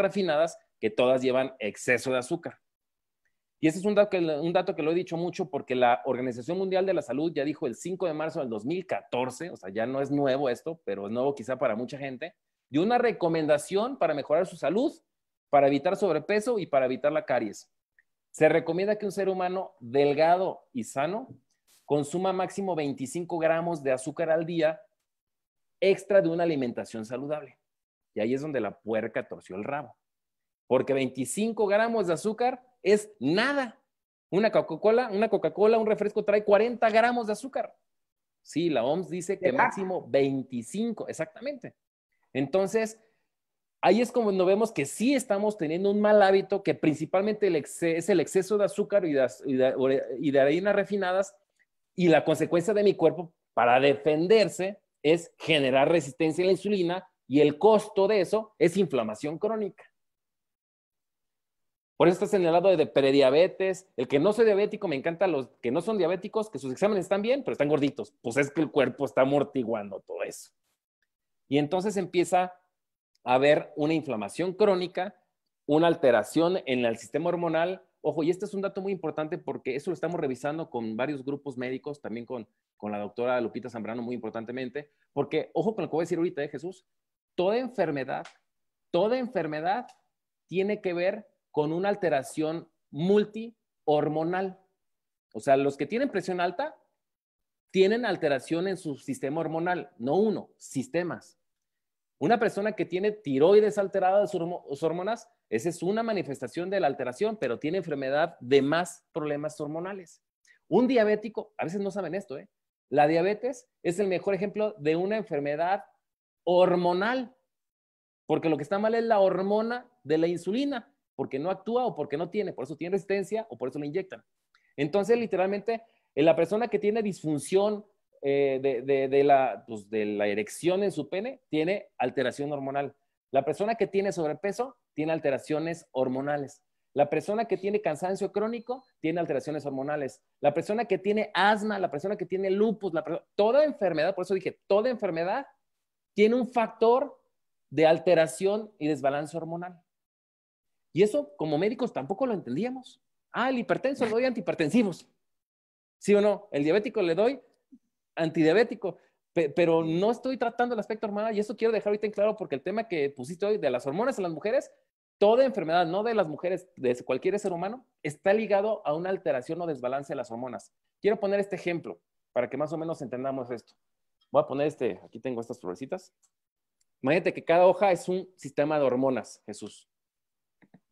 refinadas, que todas llevan exceso de azúcar. Y ese es un dato que lo he dicho mucho porque la Organización Mundial de la Salud ya dijo el 5 de marzo del 2014, o sea, ya no es nuevo esto, pero es nuevo quizá para mucha gente, dio una recomendación para mejorar su salud para evitar sobrepeso y para evitar la caries. Se recomienda que un ser humano delgado y sano consuma máximo 25 gramos de azúcar al día extra de una alimentación saludable. Y ahí es donde la puerca torció el rabo. Porque 25 gramos de azúcar es nada. Una Coca-Cola, un refresco trae 40 gramos de azúcar. Sí, la OMS dice que máximo 25, exactamente. Entonces, ahí es como nos vemos que sí estamos teniendo un mal hábito, que principalmente es el exceso de azúcar y de harinas refinadas, y la consecuencia de mi cuerpo para defenderse es generar resistencia a la insulina, y el costo de eso es inflamación crónica. Por eso estás en el lado de prediabetes. El que no soy diabético, me encanta los que no son diabéticos, que sus exámenes están bien, pero están gorditos. Pues es que el cuerpo está amortiguando todo eso. Y entonces empieza a haber una inflamación crónica, una alteración en el sistema hormonal. Ojo, y este es un dato muy importante porque eso lo estamos revisando con varios grupos médicos, también con la doctora Lupita Zambrano, muy importantemente, porque, ojo con lo que voy a decir ahorita, Jesús, toda enfermedad tiene que ver con una alteración multihormonal. O sea, los que tienen presión alta tienen alteración en su sistema hormonal, no uno, sistemas. Una persona que tiene tiroides alterada de sus hormonas, esa es una manifestación de la alteración, pero tiene enfermedad de más problemas hormonales. Un diabético, a veces no saben esto, ¿eh? La diabetes es el mejor ejemplo de una enfermedad hormonal, porque lo que está mal es la hormona de la insulina, porque no actúa o porque no tiene, por eso tiene resistencia o por eso le inyectan. Entonces, literalmente, en la persona que tiene disfunción de la erección en su pene, tiene alteración hormonal. La persona que tiene sobrepeso tiene alteraciones hormonales. La persona que tiene cansancio crónico tiene alteraciones hormonales. La persona que tiene asma, la persona que tiene lupus, toda enfermedad, por eso dije, toda enfermedad tiene un factor de alteración y desbalance hormonal. Y eso, como médicos, tampoco lo entendíamos. El hipertenso le doy antihipertensivos. ¿Sí o no? El diabético le doy antidiabético. Pero no estoy tratando el aspecto hormonal, y eso quiero dejar ahorita en claro, porque el tema que pusiste hoy de las hormonas en las mujeres, toda enfermedad, no de las mujeres, de cualquier ser humano, está ligado a una alteración o desbalance de las hormonas. Quiero poner este ejemplo para que más o menos entendamos esto. Voy a poner aquí tengo estas florecitas. Imagínate que cada hoja es un sistema de hormonas, Jesús.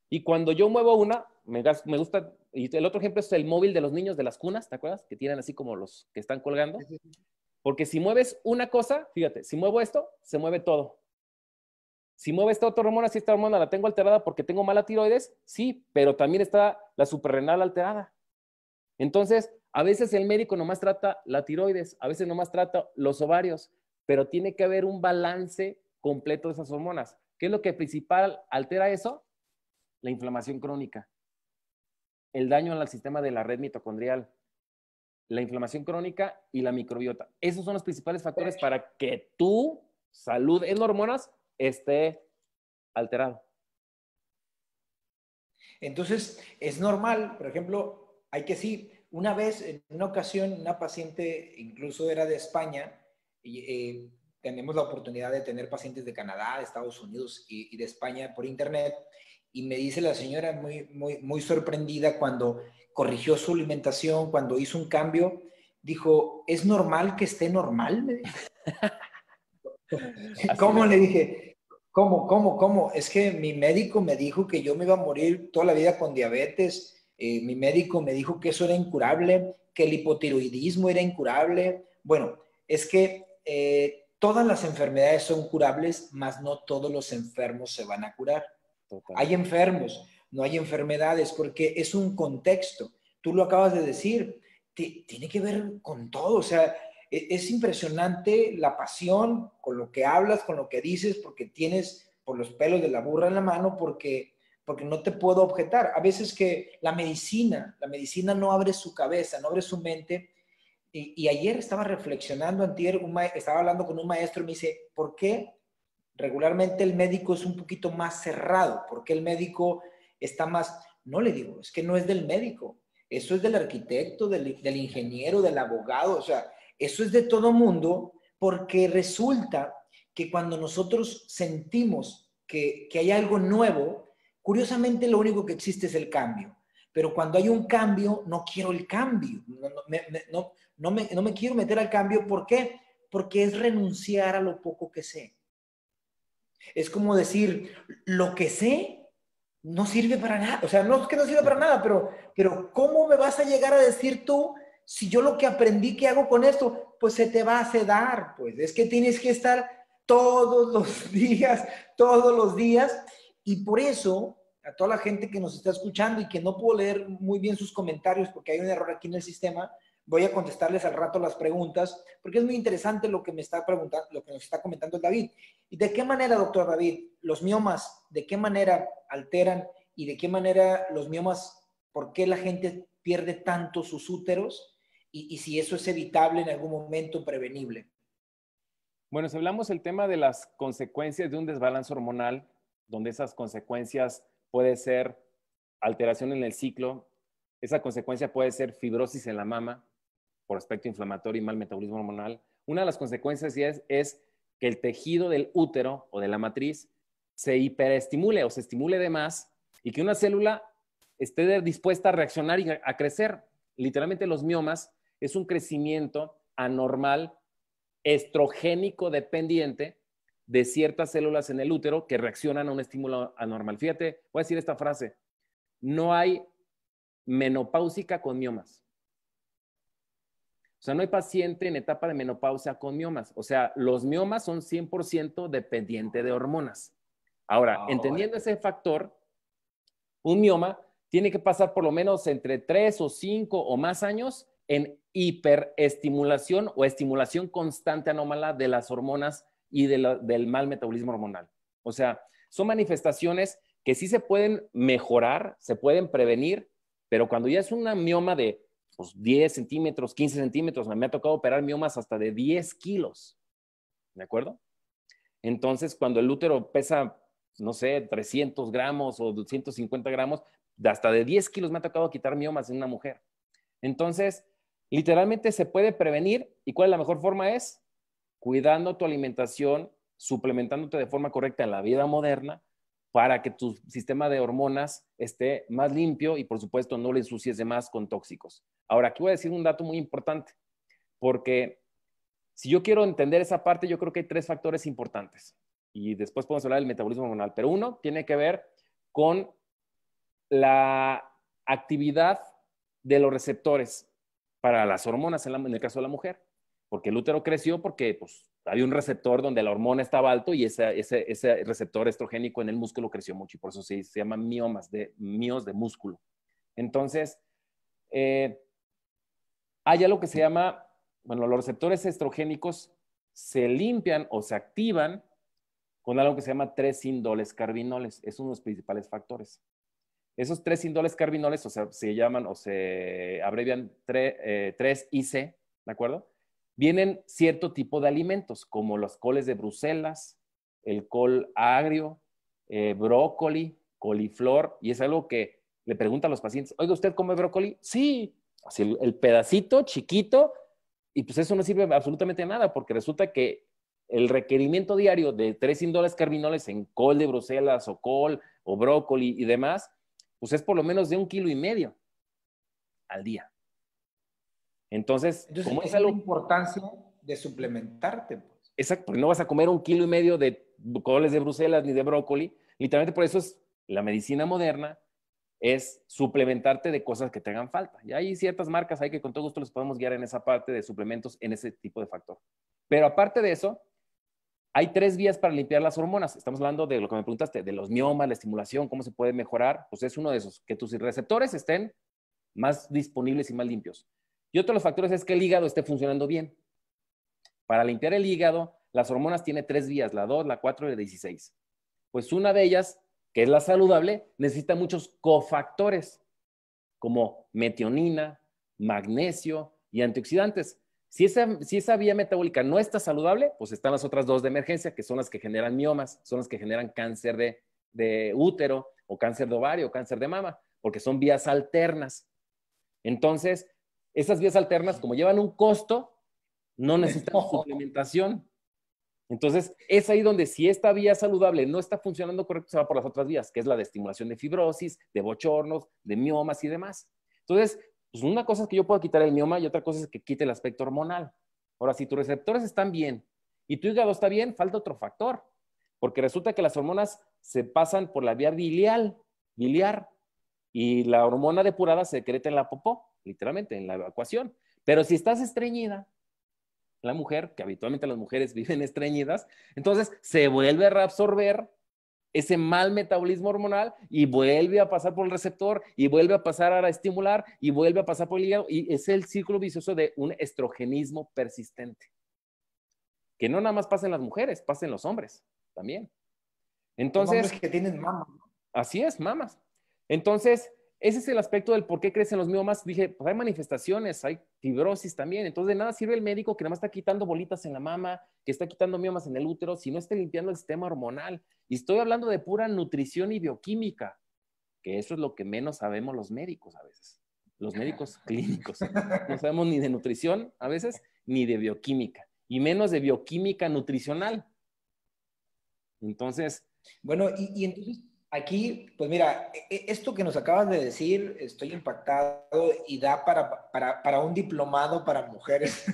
Y cuando yo muevo una, me gusta, y el otro ejemplo es el móvil de los niños de las cunas, ¿te acuerdas? Que tienen así como los que están colgando. Porque si mueves una cosa, fíjate, si muevo esto, se mueve todo. Si mueve esta otra hormona, si esta hormona la tengo alterada porque tengo mala tiroides, sí, pero también está la suprarrenal alterada. Entonces, a veces el médico nomás trata la tiroides, a veces nomás trata los ovarios, pero tiene que haber un balance completo de esas hormonas. ¿Qué es lo que principal altera eso? La inflamación crónica, el daño al sistema de la red mitocondrial, la inflamación crónica y la microbiota. Esos son los principales factores para que tu salud en hormonas esté alterado. Entonces, es normal, por ejemplo, hay que sí, una vez, en una ocasión, una paciente, incluso era de España, y tenemos la oportunidad de tener pacientes de Canadá, de Estados Unidos y de España por internet, y me dice la señora muy sorprendida cuando corrigió su alimentación, cuando hizo un cambio, dijo, ¿es normal que esté normal? Me dijo. ¿Cómo? Le dije, ¿cómo? Es que mi médico me dijo que yo me iba a morir toda la vida con diabetes. Mi médico me dijo que eso era incurable, que el hipotiroidismo era incurable. Bueno, es que todas las enfermedades son curables, mas no todos los enfermos se van a curar. Total. Hay enfermos, no hay enfermedades, porque es un contexto. Tú lo acabas de decir, tiene que ver con todo. O sea, es impresionante la pasión con lo que hablas, con lo que dices, porque tienes por los pelos de la burra en la mano, porque no te puedo objetar. A veces que la medicina no abre su cabeza, no abre su mente. Y ayer estaba reflexionando, antier, estaba hablando con un maestro y me dice, ¿por qué regularmente el médico es un poquito más cerrado? ¿Por qué el médico está más...? No, le digo, es que no es del médico, eso es del arquitecto, del ingeniero, del abogado, o sea, eso es de todo mundo, porque resulta que cuando nosotros sentimos que hay algo nuevo, Curiosamente, lo único que existe es el cambio. Pero cuando hay un cambio, no quiero el cambio. No me quiero meter al cambio. ¿Por qué? Porque es renunciar a lo poco que sé. Es como decir, lo que sé no sirve para nada. O sea, no es que no sirva para nada, pero ¿cómo me vas a llegar a decir tú, si yo lo que aprendí, ¿qué hago con esto? Pues se te va a sedar, pues. Es que tienes que estar todos los días. Y por eso, a toda la gente que nos está escuchando y que no puedo leer muy bien sus comentarios porque hay un error aquí en el sistema, voy a contestarles al rato las preguntas, porque es muy interesante lo que me está preguntando, lo que nos está comentando el David. ¿Y de qué manera, doctor David, los miomas, de qué manera alteran y de qué manera los miomas, por qué la gente pierde tanto sus úteros y si eso es evitable en algún momento, prevenible? Bueno, si hablamos del tema de las consecuencias de un desbalance hormonal, donde esas consecuencias puede ser alteración en el ciclo, esa consecuencia puede ser fibrosis en la mama por aspecto inflamatorio y mal metabolismo hormonal. Una de las consecuencias es que el tejido del útero o de la matriz se hiperestimule o se estimule de más y que una célula esté dispuesta a reaccionar y a crecer. Literalmente los miomas es un crecimiento anormal, estrogénico dependiente de ciertas células en el útero que reaccionan a un estímulo anormal. Fíjate, voy a decir esta frase: no hay menopáusica con miomas. O sea, no hay paciente en etapa de menopausia con miomas. O sea, los miomas son 100% dependientes de hormonas. Ahora, entendiendo ese factor, un mioma tiene que pasar por lo menos entre 3 o 5 o más años en hiperestimulación o estimulación constante anómala de las hormonas y del mal metabolismo hormonal. O sea, son manifestaciones que sí se pueden mejorar, se pueden prevenir, pero cuando ya es una mioma de 10 centímetros, 15 centímetros, me ha tocado operar miomas hasta de 10 kilos, ¿de acuerdo? Entonces, cuando el útero pesa, no sé, 300 gramos o 250 gramos, hasta de 10 kilos me ha tocado quitar miomas en una mujer. Entonces, literalmente se puede prevenir. ¿Y cuál es la mejor forma? Es cuidando tu alimentación, suplementándote de forma correcta en la vida moderna para que tu sistema de hormonas esté más limpio y, por supuesto, no le ensucies de más con tóxicos. Ahora, aquí voy a decir un dato muy importante, porque si yo quiero entender esa parte, yo creo que hay 3 factores importantes. Y después podemos hablar del metabolismo hormonal. Pero uno tiene que ver con la actividad de los receptores para las hormonas en el caso de la mujer. Porque el útero creció porque pues, había un receptor donde la hormona estaba alto y ese receptor estrogénico en el músculo creció mucho y por eso se llama mios de músculo. Entonces, hay algo que se llama, bueno, los receptores estrogénicos se limpian o se activan con algo que se llama 3-indolescarbinoles. Es uno de los principales factores. Esos 3-indolescarbinoles, o sea, se llaman o se abrevian 3-IC, ¿de acuerdo? Vienen cierto tipo de alimentos, como los coles de Bruselas, el col agrio, brócoli, coliflor, y es algo que le preguntan a los pacientes: oiga, ¿usted come brócoli? Sí, así el pedacito chiquito, y pues eso no sirve absolutamente a nada, porque resulta que el requerimiento diario de 3-indolescarbinoles en col de Bruselas o col o brócoli y demás, pues es por lo menos de 1,5 kilos al día. Entonces como es algo... la importancia de suplementarte, pues. Exacto, porque no vas a comer 1,5 kilos de coles de Bruselas ni de brócoli. Literalmente por eso es la medicina moderna, es suplementarte de cosas que te hagan falta. Y hay ciertas marcas ahí que con todo gusto les podemos guiar en esa parte de suplementos, en ese tipo de factor. Pero aparte de eso, hay 3 vías para limpiar las hormonas. Estamos hablando de lo que me preguntaste, de los miomas, la estimulación, cómo se puede mejorar. Pues es uno de esos, que tus receptores estén más disponibles y más limpios. Y otro de los factores es que el hígado esté funcionando bien. Para limpiar el hígado, las hormonas tienen 3 vías, la 2, la 4 y la 16. Pues una de ellas, que es la saludable, necesita muchos cofactores, como metionina, magnesio y antioxidantes. Si esa vía metabólica no está saludable, pues están las otras 2 de emergencia, que son las que generan miomas, son las que generan cáncer de útero o cáncer de ovario o cáncer de mama, porque son vías alternas. Entonces, esas vías alternas, como llevan un costo, no necesitan suplementación. Entonces, es ahí donde si esta vía saludable no está funcionando correcto, se va por las otras vías, que es la de estimulación de fibrosis, de bochornos, de miomas y demás. Entonces, pues una cosa es que yo pueda quitar el mioma y otra cosa es que quite el aspecto hormonal. Ahora, si tus receptores están bien y tu hígado está bien, falta otro factor, porque resulta que las hormonas se pasan por la vía biliar, y la hormona depurada se secreta en la popó, literalmente, en la evacuación. Pero si estás estreñida, la mujer, que habitualmente las mujeres viven estreñidas, entonces se vuelve a reabsorber ese mal metabolismo hormonal y vuelve a pasar por el receptor y vuelve a pasar a estimular y vuelve a pasar por el hígado y es el círculo vicioso de un estrogenismo persistente. Que no nada más pasa en las mujeres, pasa en los hombres también. Son Entonces, hombres que tienen mama, ¿no? así es, mamas. Entonces, ese es el aspecto del por qué crecen los miomas. Dije, pues hay manifestaciones, hay fibrosis también. Entonces, de nada sirve el médico que nada más está quitando bolitas en la mama, que está quitando miomas en el útero, si no está limpiando el sistema hormonal. Y estoy hablando de pura nutrición y bioquímica, que eso es lo que menos sabemos los médicos a veces. Los médicos clínicos. No sabemos ni de nutrición a veces, ni de bioquímica. Y menos de bioquímica nutricional. Entonces, Bueno, y entonces aquí, pues mira, esto que nos acabas de decir, estoy impactado y da para un diplomado para mujeres.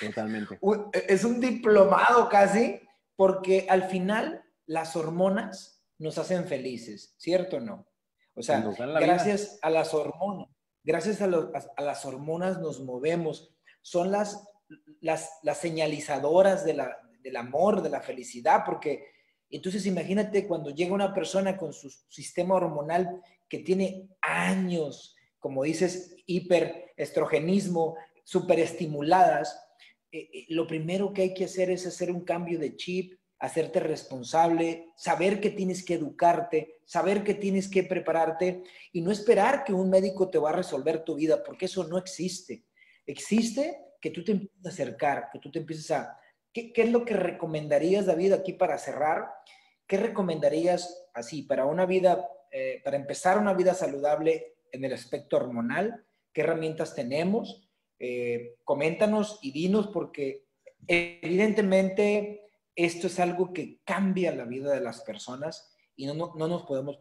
totalmente. Es un diplomado casi, porque al final las hormonas nos hacen felices, ¿cierto o no? O Y sea, nos dan la vida. gracias a las hormonas, gracias a las hormonas nos movemos, son las señalizadoras del amor, de la felicidad, porque entonces imagínate cuando llega una persona con su sistema hormonal que tiene años, como dices, hiperestrogenismo, superestimuladas, lo primero que hay que hacer es hacer un cambio de chip, hacerte responsable, saber que tienes que educarte, saber que tienes que prepararte y no esperar que un médico te va a resolver tu vida, porque eso no existe. Existe que tú te empieces a acercar, que tú te empieces a... ¿Qué es lo que recomendarías, David, aquí para cerrar? ¿Qué recomendarías así para una vida, para empezar una vida saludable en el aspecto hormonal? ¿Qué herramientas tenemos? Coméntanos y dinos porque evidentemente esto es algo que cambia la vida de las personas y no nos podemos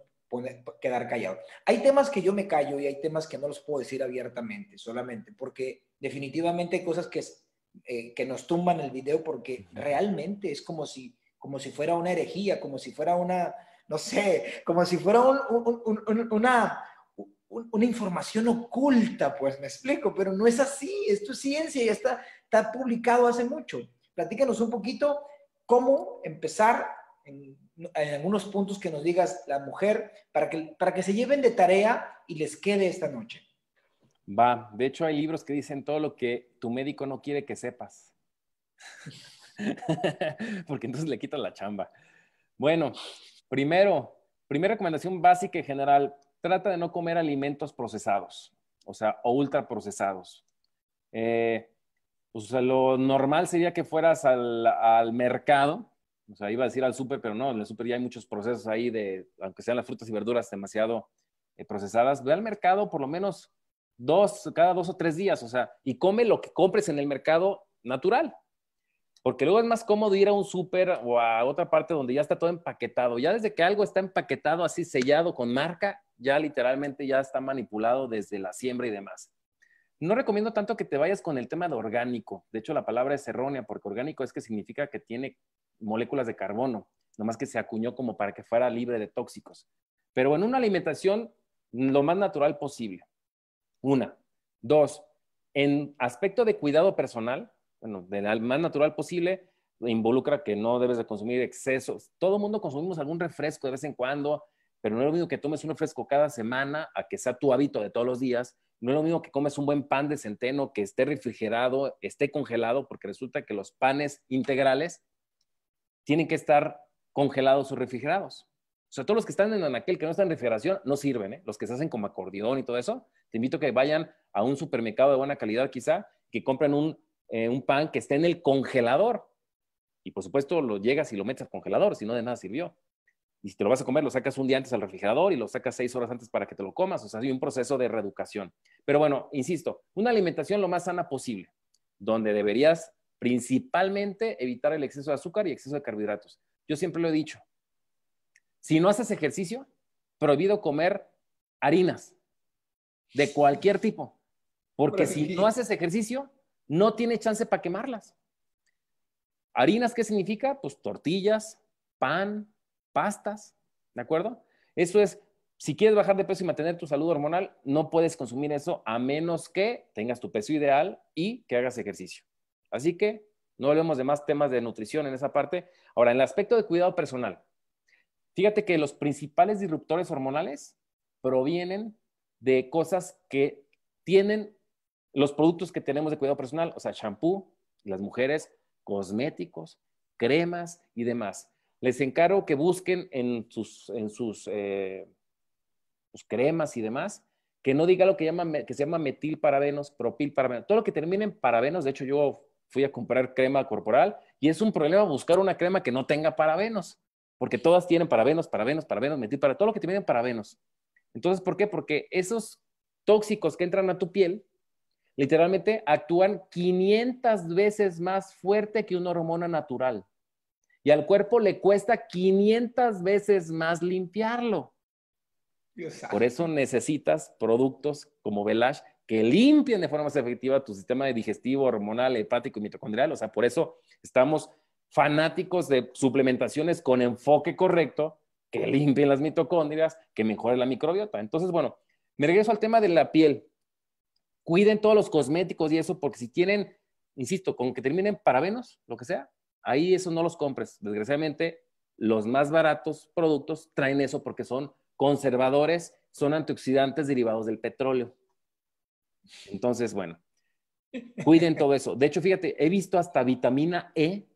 quedar callados. Hay temas que yo me callo y hay temas que no los puedo decir abiertamente solamente porque definitivamente hay cosas que nos tumban el video porque realmente es como si fuera una herejía, como si fuera una, no sé, como si fuera una información oculta, pues me explico, pero no es así, esto es ciencia y está publicado hace mucho. Platícanos un poquito cómo empezar en algunos puntos que nos digas la mujer para que se lleven de tarea y les quede esta noche. Va, de hecho hay libros que dicen todo lo que tu médico no quiere que sepas. Porque entonces le quitas la chamba. Bueno, primera recomendación básica y general, trata de no comer alimentos procesados, o sea, o ultraprocesados. Pues, o sea, lo normal sería que fueras al mercado, o sea, iba a decir al súper, pero no, en el súper ya hay muchos procesos ahí de, aunque sean las frutas y verduras demasiado procesadas, ve al mercado por lo menos cada 2 o 3 días, o sea, y come lo que compres en el mercado natural. Porque luego es más cómodo ir a un súper o a otra parte donde ya está todo empaquetado. Ya desde que algo está empaquetado así sellado con marca, ya literalmente ya está manipulado desde la siembra y demás. No recomiendo tanto que te vayas con el tema de orgánico. De hecho, la palabra es errónea porque orgánico es que significa que tiene moléculas de carbono, nomás que se acuñó como para que fuera libre de tóxicos. Pero en una alimentación lo más natural posible. Una. Dos, en aspecto de cuidado personal, bueno, del más natural posible, involucra que no debes de consumir excesos. Todo el mundo consumimos algún refresco de vez en cuando, pero no es lo mismo que tomes un refresco cada semana a que sea tu hábito de todos los días. No es lo mismo que comes un buen pan de centeno, que esté refrigerado, esté congelado, porque resulta que los panes integrales tienen que estar congelados o refrigerados. O sea, todos los que están en aquel que no están en refrigeración no sirven, ¿eh? Los que se hacen como acordeón y todo eso, te invito a que vayan a un supermercado de buena calidad quizá, que compren un pan que esté en el congelador. Y por supuesto lo llegas y lo metes al congelador, si no de nada sirvió. Y si te lo vas a comer, lo sacas un día antes al refrigerador y lo sacas 6 horas antes para que te lo comas. O sea, hay un proceso de reeducación. Pero bueno, insisto, una alimentación lo más sana posible, donde deberías principalmente evitar el exceso de azúcar y exceso de carbohidratos. Yo siempre lo he dicho. Si no haces ejercicio, prohibido comer harinas de cualquier tipo, porque si no haces ejercicio, no tienes chance para quemarlas. Harinas, ¿qué significa? Pues tortillas, pan, pastas, ¿de acuerdo? Eso es, si quieres bajar de peso y mantener tu salud hormonal, no puedes consumir eso a menos que tengas tu peso ideal y que hagas ejercicio. Así que no hablemos de más temas de nutrición en esa parte. Ahora, en el aspecto de cuidado personal, fíjate que los principales disruptores hormonales provienen de cosas que tienen los productos que tenemos de cuidado personal, o sea, shampoo, las mujeres, cosméticos, cremas y demás. Les encargo que busquen en sus pues, cremas y demás, que no diga lo que, que se llama metilparabenos, propilparabenos, todo lo que termine en parabenos. De hecho, yo fui a comprar crema corporal y es un problema buscar una crema que no tenga parabenos, porque todas tienen parabenos, metilparabenos, todo lo que termine en parabenos. Entonces, ¿por qué? Porque esos tóxicos que entran a tu piel literalmente actúan 500 veces más fuerte que una hormona natural. Y al cuerpo le cuesta 500 veces más limpiarlo. Por eso necesitas productos como Velash que limpien de forma más efectiva tu sistema digestivo, hormonal, hepático y mitocondrial. O sea, por eso estamos fanáticos de suplementaciones con enfoque correcto, que limpien las mitocondrias, que mejoren la microbiota. Entonces, bueno, me regreso al tema de la piel. Cuiden todos los cosméticos y eso, porque si tienen, insisto, con que terminen parabenos, lo que sea, ahí eso no los compres. Desgraciadamente, los más baratos productos traen eso porque son conservadores, son antioxidantes derivados del petróleo. Entonces, bueno, cuiden todo eso. De hecho, fíjate, he visto hasta vitamina E,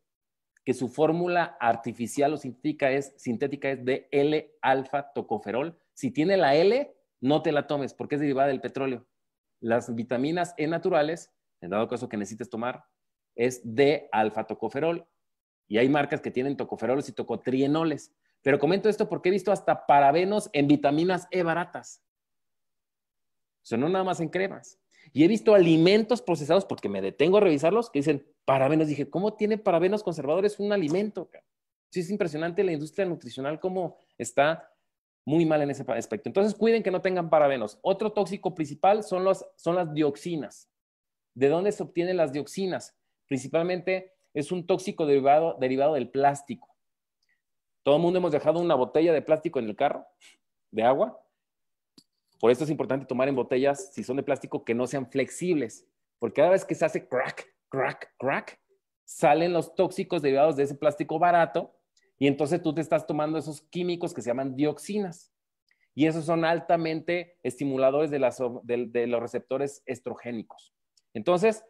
que su fórmula artificial o sintética es de L-alfa-tocoferol. Si tiene la L, no te la tomes porque es derivada del petróleo. Las vitaminas E naturales, en dado caso que necesites tomar, es de alfa-tocoferol. Y hay marcas que tienen tocoferoles y tocotrienoles. Pero comento esto porque he visto hasta parabenos en vitaminas E baratas. O sea, no nada más en cremas. Y he visto alimentos procesados, porque me detengo a revisarlos, que dicen parabenos. Dije, ¿cómo tiene parabenos conservadores un alimento? Sí, es impresionante la industria nutricional cómo está muy mal en ese aspecto. Entonces, cuiden que no tengan parabenos. Otro tóxico principal son las dioxinas. ¿De dónde se obtienen las dioxinas? Principalmente es un tóxico derivado del plástico. Todo el mundo hemos dejado una botella de plástico en el carro, de agua. Por eso es importante tomar en botellas, si son de plástico, que no sean flexibles. Porque cada vez que se hace crack, crack, crack, salen los tóxicos derivados de ese plástico barato y entonces tú te estás tomando esos químicos que se llaman dioxinas. Y esos son altamente estimuladores de los receptores estrogénicos. Entonces,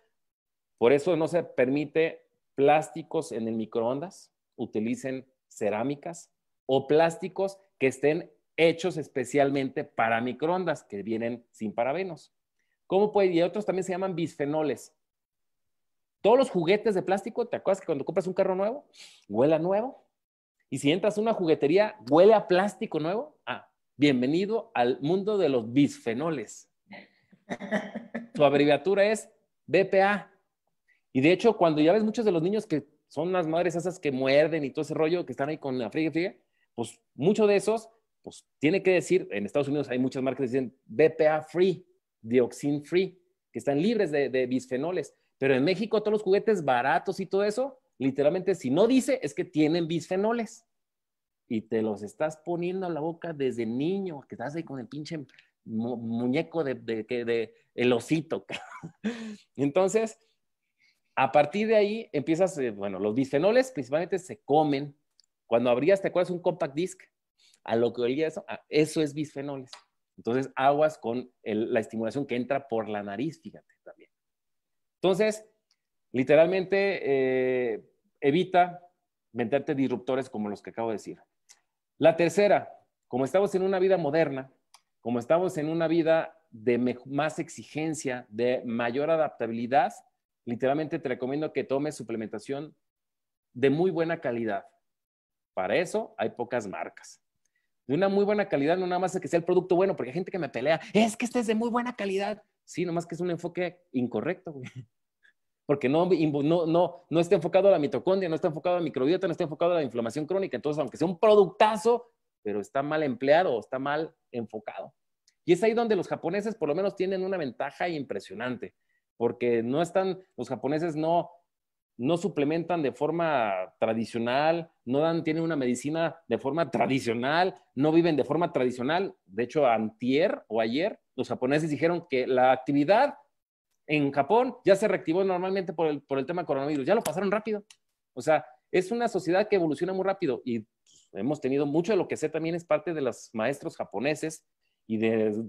por eso no se permite plásticos en el microondas, utilicen cerámicas o plásticos que estén hechos especialmente para microondas, que vienen sin parabenos. ¿Cómo puede? Y otros también se llaman bisfenoles. Todos los juguetes de plástico, ¿te acuerdas que cuando compras un carro nuevo, huele a nuevo? Y si entras a una juguetería, huele a plástico nuevo. Ah, bienvenido al mundo de los bisfenoles. Su abreviatura es BPA. Y de hecho, cuando ya ves muchos de los niños que son las madres esas que muerden y todo ese rollo, que están ahí con la friegue, pues muchos de esos, pues tiene que decir, en Estados Unidos hay muchas marcas que dicen BPA free, dioxin free, que están libres de bisfenoles. Pero en México todos los juguetes baratos y todo eso, literalmente si no dice es que tienen bisfenoles. Y te los estás poniendo a la boca desde niño, que estás ahí con el pinche muñeco de el osito. Entonces, a partir de ahí empiezas, bueno, los bisfenoles principalmente se comen. Cuando abrías, ¿te acuerdas un compact disc? A lo que olía eso es bisfenoles. Entonces, aguas con la estimulación que entra por la nariz, fíjate también. Entonces, literalmente, evita meterte disruptores como los que acabo de decir. La tercera, como estamos en una vida moderna, como estamos en una vida de más exigencia, de mayor adaptabilidad, literalmente te recomiendo que tomes suplementación de muy buena calidad. Para eso hay pocas marcas. De una muy buena calidad, no nada más es que sea el producto bueno, porque hay gente que me pelea, es que este es de muy buena calidad. Sí, nomás que es un enfoque incorrecto, güey. porque no está enfocado a la mitocondria, no está enfocado a la microbiota, no está enfocado a la inflamación crónica. Entonces, aunque sea un productazo, pero está mal empleado, está mal enfocado. Y es ahí donde los japoneses por lo menos tienen una ventaja impresionante, porque los japoneses no suplementan de forma tradicional, tienen una medicina de forma tradicional, no viven de forma tradicional. De hecho, antier o ayer, los japoneses dijeron que la actividad en Japón ya se reactivó normalmente por el tema coronavirus. Ya lo pasaron rápido. O sea, es una sociedad que evoluciona muy rápido y pues, hemos tenido mucho de lo que sé también es parte de los maestros japoneses y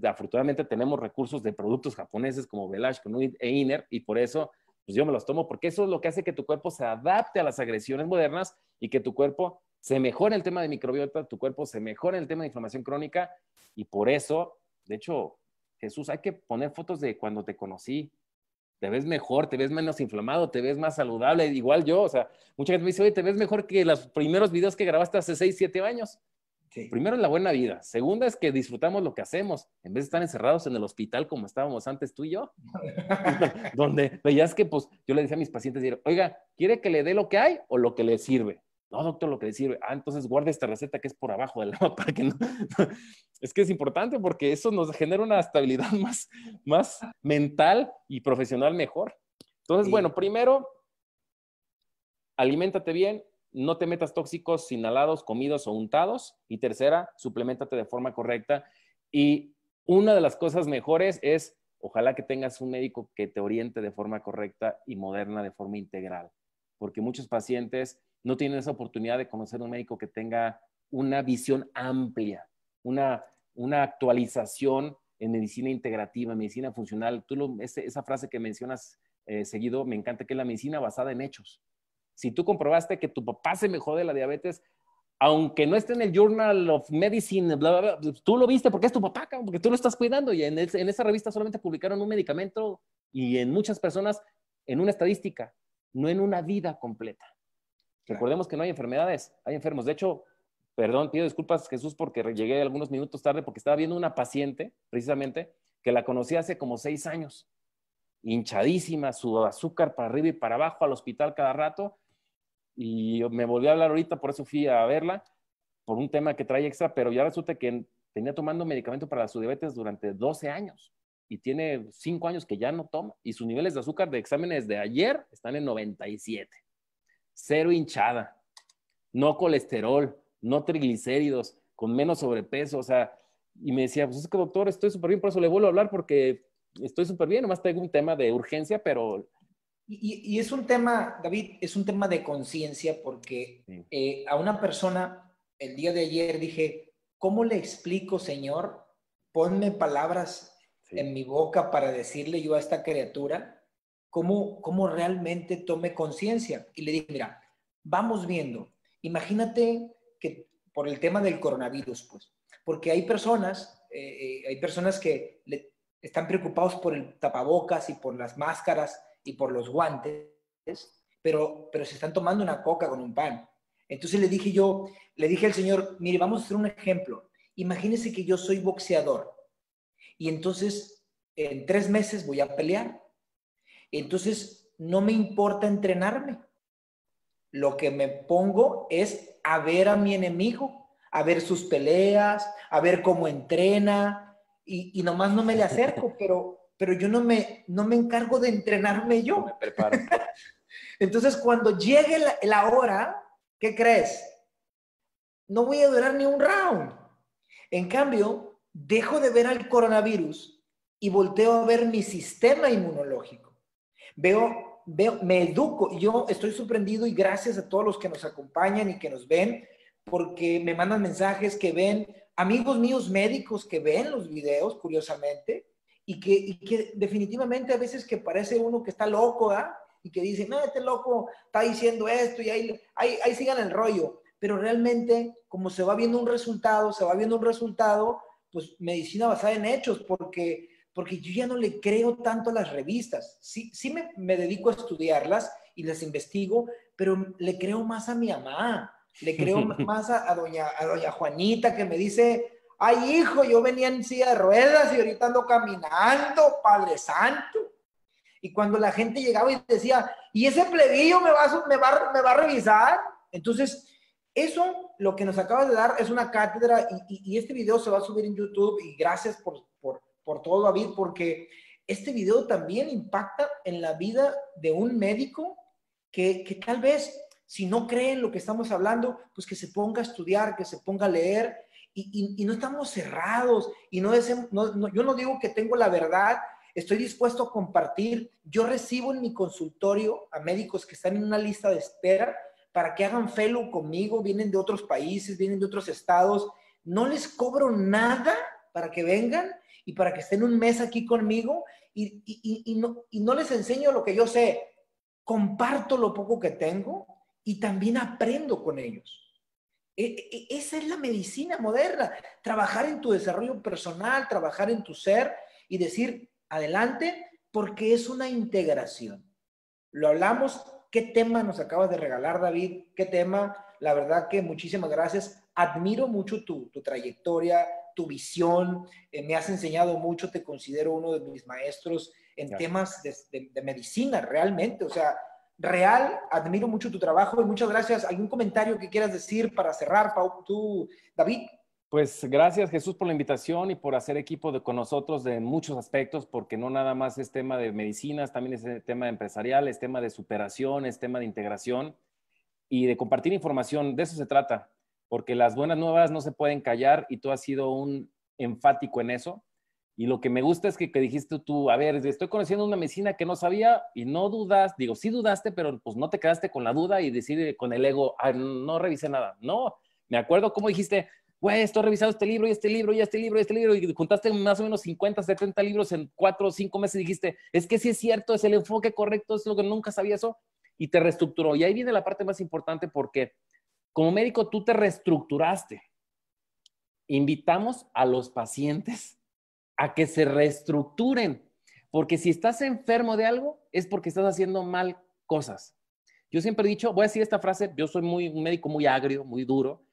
afortunadamente tenemos recursos de productos japoneses como Belash, Knuit e Iner y por eso pues yo me los tomo porque eso es lo que hace que tu cuerpo se adapte a las agresiones modernas y que tu cuerpo se mejore en el tema de microbiota, tu cuerpo se mejore en el tema de inflamación crónica y por eso, de hecho, Jesús, hay que poner fotos de cuando te conocí. Te ves mejor, te ves menos inflamado, te ves más saludable, igual yo, o sea, mucha gente me dice, oye, te ves mejor que los primeros videos que grabaste hace 6, 7 años. Sí. Primero es la buena vida, segunda es que disfrutamos lo que hacemos, en vez de estar encerrados en el hospital como estábamos antes tú y yo, donde veías que, pues, yo le decía a mis pacientes, oiga, ¿quiere que le dé lo que hay o lo que le sirve? No, doctor, lo que le sirve. Ah, entonces guarda esta receta que es por abajo del agua para que no... Es que es importante porque eso nos genera una estabilidad más mental y profesional mejor. Entonces, sí. Bueno, primero, aliméntate bien, no te metas tóxicos inhalados, comidos o untados. Y tercera, supleméntate de forma correcta. Y una de las cosas mejores es, ojalá que tengas un médico que te oriente de forma correcta y moderna, de forma integral. Porque muchos pacientes no tienen esa oportunidad de conocer un médico que tenga una visión amplia, una actualización en medicina integrativa, medicina funcional. Esa frase que mencionas seguido, me encanta, que es la medicina basada en hechos. Si tú comprobaste que tu papá se mejoró de la diabetes, aunque no esté en el Journal of Medicine, bla, bla, bla, tú lo viste porque es tu papá, porque tú lo estás cuidando y en esa revista solamente publicaron un medicamento y en muchas personas en una estadística, no en una vida completa. Claro. Recordemos que no hay enfermedades, hay enfermos. De hecho, perdón, pido disculpas, Jesús, porque llegué algunos minutos tarde porque estaba viendo una paciente, precisamente, que la conocí hace como 6 años, hinchadísima, su azúcar para arriba y para abajo, al hospital cada rato, y me volvió a hablar ahorita, por eso fui a verla, por un tema que trae extra, pero ya resulta que tenía tomando medicamento para su diabetes durante 12 años, y tiene 5 años que ya no toma, y sus niveles de azúcar de exámenes de ayer están en 97. Cero hinchada, no colesterol, no triglicéridos, con menos sobrepeso, o sea, y me decía, pues es que doctor, estoy súper bien, por eso le vuelvo a hablar, porque estoy súper bien, nomás tengo un tema de urgencia, pero... Y es un tema, David, es un tema de conciencia, porque sí. A una persona, el día de ayer dije, ¿cómo le explico, Señor? Ponme palabras sí. en mi boca para decirle yo a esta criatura cómo realmente tome conciencia. Y le dije, mira, vamos viendo. Imagínate que por el tema del coronavirus, pues, porque hay personas que están preocupados por el tapabocas y por las máscaras y por los guantes, pero se están tomando una coca con un pan. Entonces le dije al Señor, mire, vamos a hacer un ejemplo. Imagínese que yo soy boxeador y entonces en 3 meses voy a pelear. Entonces no me importa entrenarme. Lo que me pongo es a ver a mi enemigo, a ver sus peleas, a ver cómo entrena y nomás no me le acerco, pero yo no me encargo de entrenarme yo. Me preparo. Entonces, cuando llegue la hora, ¿qué crees? No voy a durar ni un round. En cambio, dejo de ver al coronavirus y volteo a ver mi sistema inmunológico. Me educo. Yo estoy sorprendido y gracias a todos los que nos acompañan y que nos ven, porque me mandan mensajes que ven, amigos míos médicos que ven los videos, curiosamente, y que definitivamente a veces que parece uno que está loco, ¿eh? Y que dice, no, este loco está diciendo esto y ahí sigan el rollo. Pero realmente, como se va viendo un resultado, pues medicina basada en hechos, porque yo ya no le creo tanto a las revistas. Sí me dedico a estudiarlas y las investigo, pero le creo más a mi mamá, le creo más a doña Juanita, que me dice, ay, hijo, yo venía en silla de ruedas y ahorita ando caminando, Padre Santo. Y cuando la gente llegaba y decía, ¿y ese plebillo me va a revisar? Entonces, eso, lo que nos acabas de dar es una cátedra y este video se va a subir en YouTube y gracias por todo, David, porque este video también impacta en la vida de un médico que tal vez, si no cree en lo que estamos hablando, pues que se ponga a estudiar, que se ponga a leer y no estamos cerrados y yo no digo que tengo la verdad, estoy dispuesto a compartir. Yo recibo en mi consultorio a médicos que están en una lista de espera para que hagan fellow conmigo, vienen de otros países, vienen de otros estados, no les cobro nada para que vengan y para que estén un mes aquí conmigo y no les enseño lo que yo sé, comparto lo poco que tengo y también aprendo con ellos. Esa es la medicina moderna, trabajar en tu desarrollo personal, trabajar en tu ser y decir, adelante, porque es una integración. Lo hablamos, ¿qué tema nos acabas de regalar, David? ¿Qué tema? La verdad que muchísimas gracias. Admiro mucho tu trayectoria, tu visión. Me has enseñado mucho, te considero uno de mis maestros en temas de medicina, realmente. O sea, real, admiro mucho tu trabajo y muchas gracias. ¿Algún comentario que quieras decir para cerrar, tú, David? Pues gracias, Jesús, por la invitación y por hacer equipo con nosotros de muchos aspectos, porque no nada más es tema de medicinas, también es tema empresarial, es tema de superación, es tema de integración y de compartir información. De eso se trata, porque las buenas nuevas no se pueden callar y tú has sido un enfático en eso. Y lo que me gusta es que dijiste tú, a ver, estoy conociendo una medicina que no sabía y no dudas, digo, sí dudaste, pero pues no te quedaste con la duda y decir con el ego, no revisé nada. No, me acuerdo cómo dijiste, güey, estoy revisando este libro y este libro y este libro y este libro y juntaste más o menos 50, 70 libros en 4 o 5 meses y dijiste, es que sí es cierto, es el enfoque correcto, es lo que nunca sabía eso y te reestructuró. Y ahí viene la parte más importante porque como médico tú te reestructuraste. Invitamos a los pacientes a que se reestructuren, porque si estás enfermo de algo es porque estás haciendo mal cosas. Yo siempre he dicho, voy a decir esta frase, yo soy un médico muy agrio, muy duro.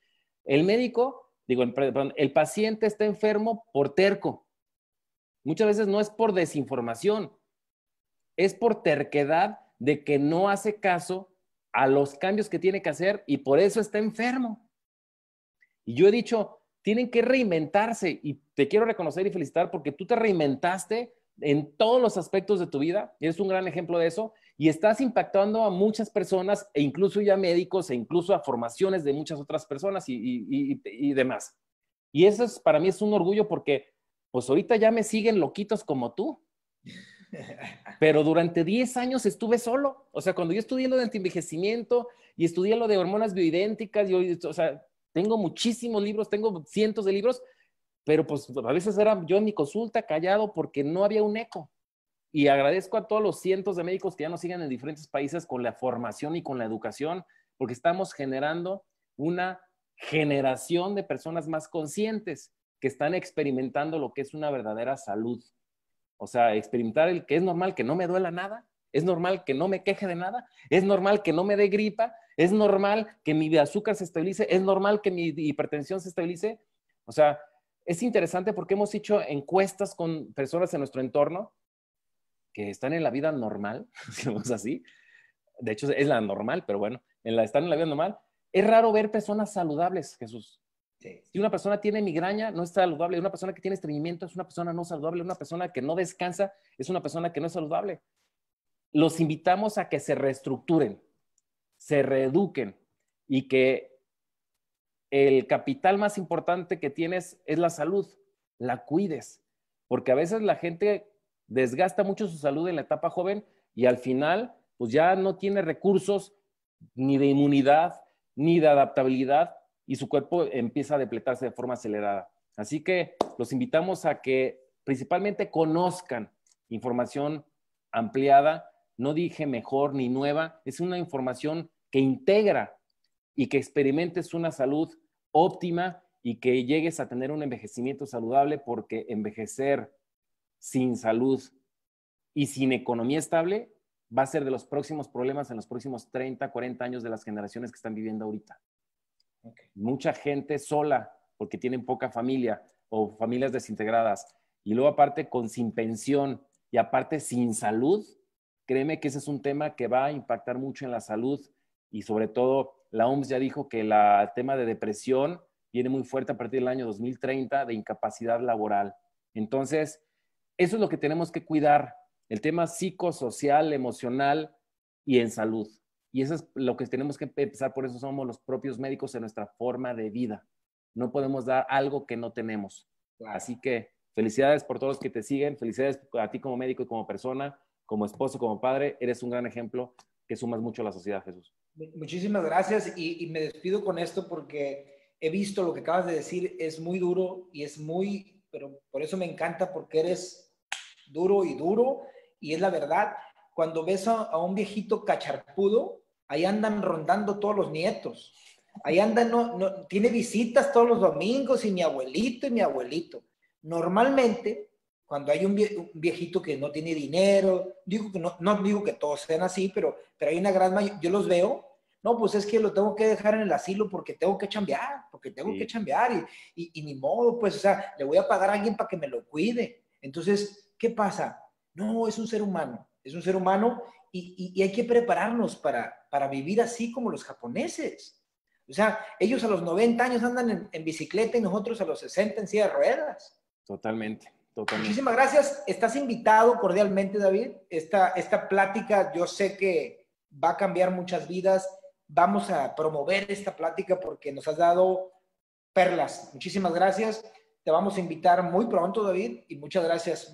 El médico, el paciente está enfermo por terco. Muchas veces no es por desinformación, es por terquedad de que no hace caso a los cambios que tiene que hacer y por eso está enfermo. Y yo he dicho, tienen que reinventarse y te quiero reconocer y felicitar porque tú te reinventaste en todos los aspectos de tu vida, eres un gran ejemplo de eso y estás impactando a muchas personas e incluso ya médicos e incluso a formaciones de muchas otras personas y demás. Y eso para mí es un orgullo porque pues ahorita ya me siguen loquitos como tú. Pero durante 10 años estuve solo. O sea, cuando yo estudié lo de antienvejecimiento y estudié lo de hormonas bioidénticas, o sea, tengo muchísimos libros, tengo cientos de libros, pero pues a veces era yo en mi consulta callado porque no había un eco. Y agradezco a todos los cientos de médicos que ya nos siguen en diferentes países con la formación y con la educación, porque estamos generando una generación de personas más conscientes que están experimentando lo que es una verdadera salud. O sea, experimentar el que es normal que no me duela nada, es normal que no me queje de nada, es normal que no me dé gripa, es normal que mi azúcar se estabilice, es normal que mi hipertensión se estabilice. O sea, es interesante porque hemos hecho encuestas con personas en nuestro entorno que están en la vida normal, digamos así. De hecho, es la normal, pero bueno, están en la vida normal. Es raro ver personas saludables, Jesús. Sí. Si una persona tiene migraña, no es saludable. Una persona que tiene estreñimiento es una persona no saludable. Una persona que no descansa es una persona que no es saludable. Los invitamos a que se reestructuren, se reeduquen y que el capital más importante que tienes es la salud, la cuides. Porque a veces la gente desgasta mucho su salud en la etapa joven y al final pues ya no tiene recursos ni de inmunidad, ni de adaptabilidad y su cuerpo empieza a depletarse de forma acelerada. Así que los invitamos a que principalmente conozcan información ampliada, no dije mejor ni nueva, es una información que integra y que experimentes una salud óptima y que llegues a tener un envejecimiento saludable, porque envejecer sin salud y sin economía estable va a ser de los próximos problemas en los próximos 30, 40 años de las generaciones que están viviendo ahorita. Okay. Mucha gente sola porque tienen poca familia o familias desintegradas y luego aparte sin pensión y aparte sin salud, créeme que ese es un tema que va a impactar mucho en la salud y sobre todo la OMS ya dijo que el tema de depresión viene muy fuerte a partir del año 2030 de incapacidad laboral. Entonces, eso es lo que tenemos que cuidar, el tema psicosocial, emocional y en salud. Y eso es lo que tenemos que empezar, por eso somos los propios médicos en nuestra forma de vida. No podemos dar algo que no tenemos. Claro. Así que felicidades por todos los que te siguen, felicidades a ti como médico y como persona, como esposo, como padre, eres un gran ejemplo que sumas mucho a la sociedad, Jesús. Muchísimas gracias y me despido con esto porque he visto lo que acabas de decir, es muy duro y es muy, pero por eso me encanta porque eres duro y es la verdad. Cuando ves a un viejito cacharpudo, ahí andan rondando todos los nietos. Ahí andan, tiene visitas todos los domingos y mi abuelito. Normalmente, cuando hay un viejito que no tiene dinero, digo que no digo que todos sean así, pero hay una gran mayoría, yo los veo, no, pues es que lo tengo que dejar en el asilo porque tengo que chambear, y ni modo, pues, o sea, le voy a pagar a alguien para que me lo cuide. Entonces, ¿qué pasa? No, es un ser humano y hay que prepararnos para vivir así como los japoneses. O sea, ellos a los 90 años andan en bicicleta y nosotros a los 60 en silla de ruedas. Totalmente. Muchísimas gracias. Estás invitado cordialmente, David. Esta plática yo sé que va a cambiar muchas vidas. Vamos a promover esta plática porque nos has dado perlas. Muchísimas gracias. Te vamos a invitar muy pronto, David, y muchas gracias.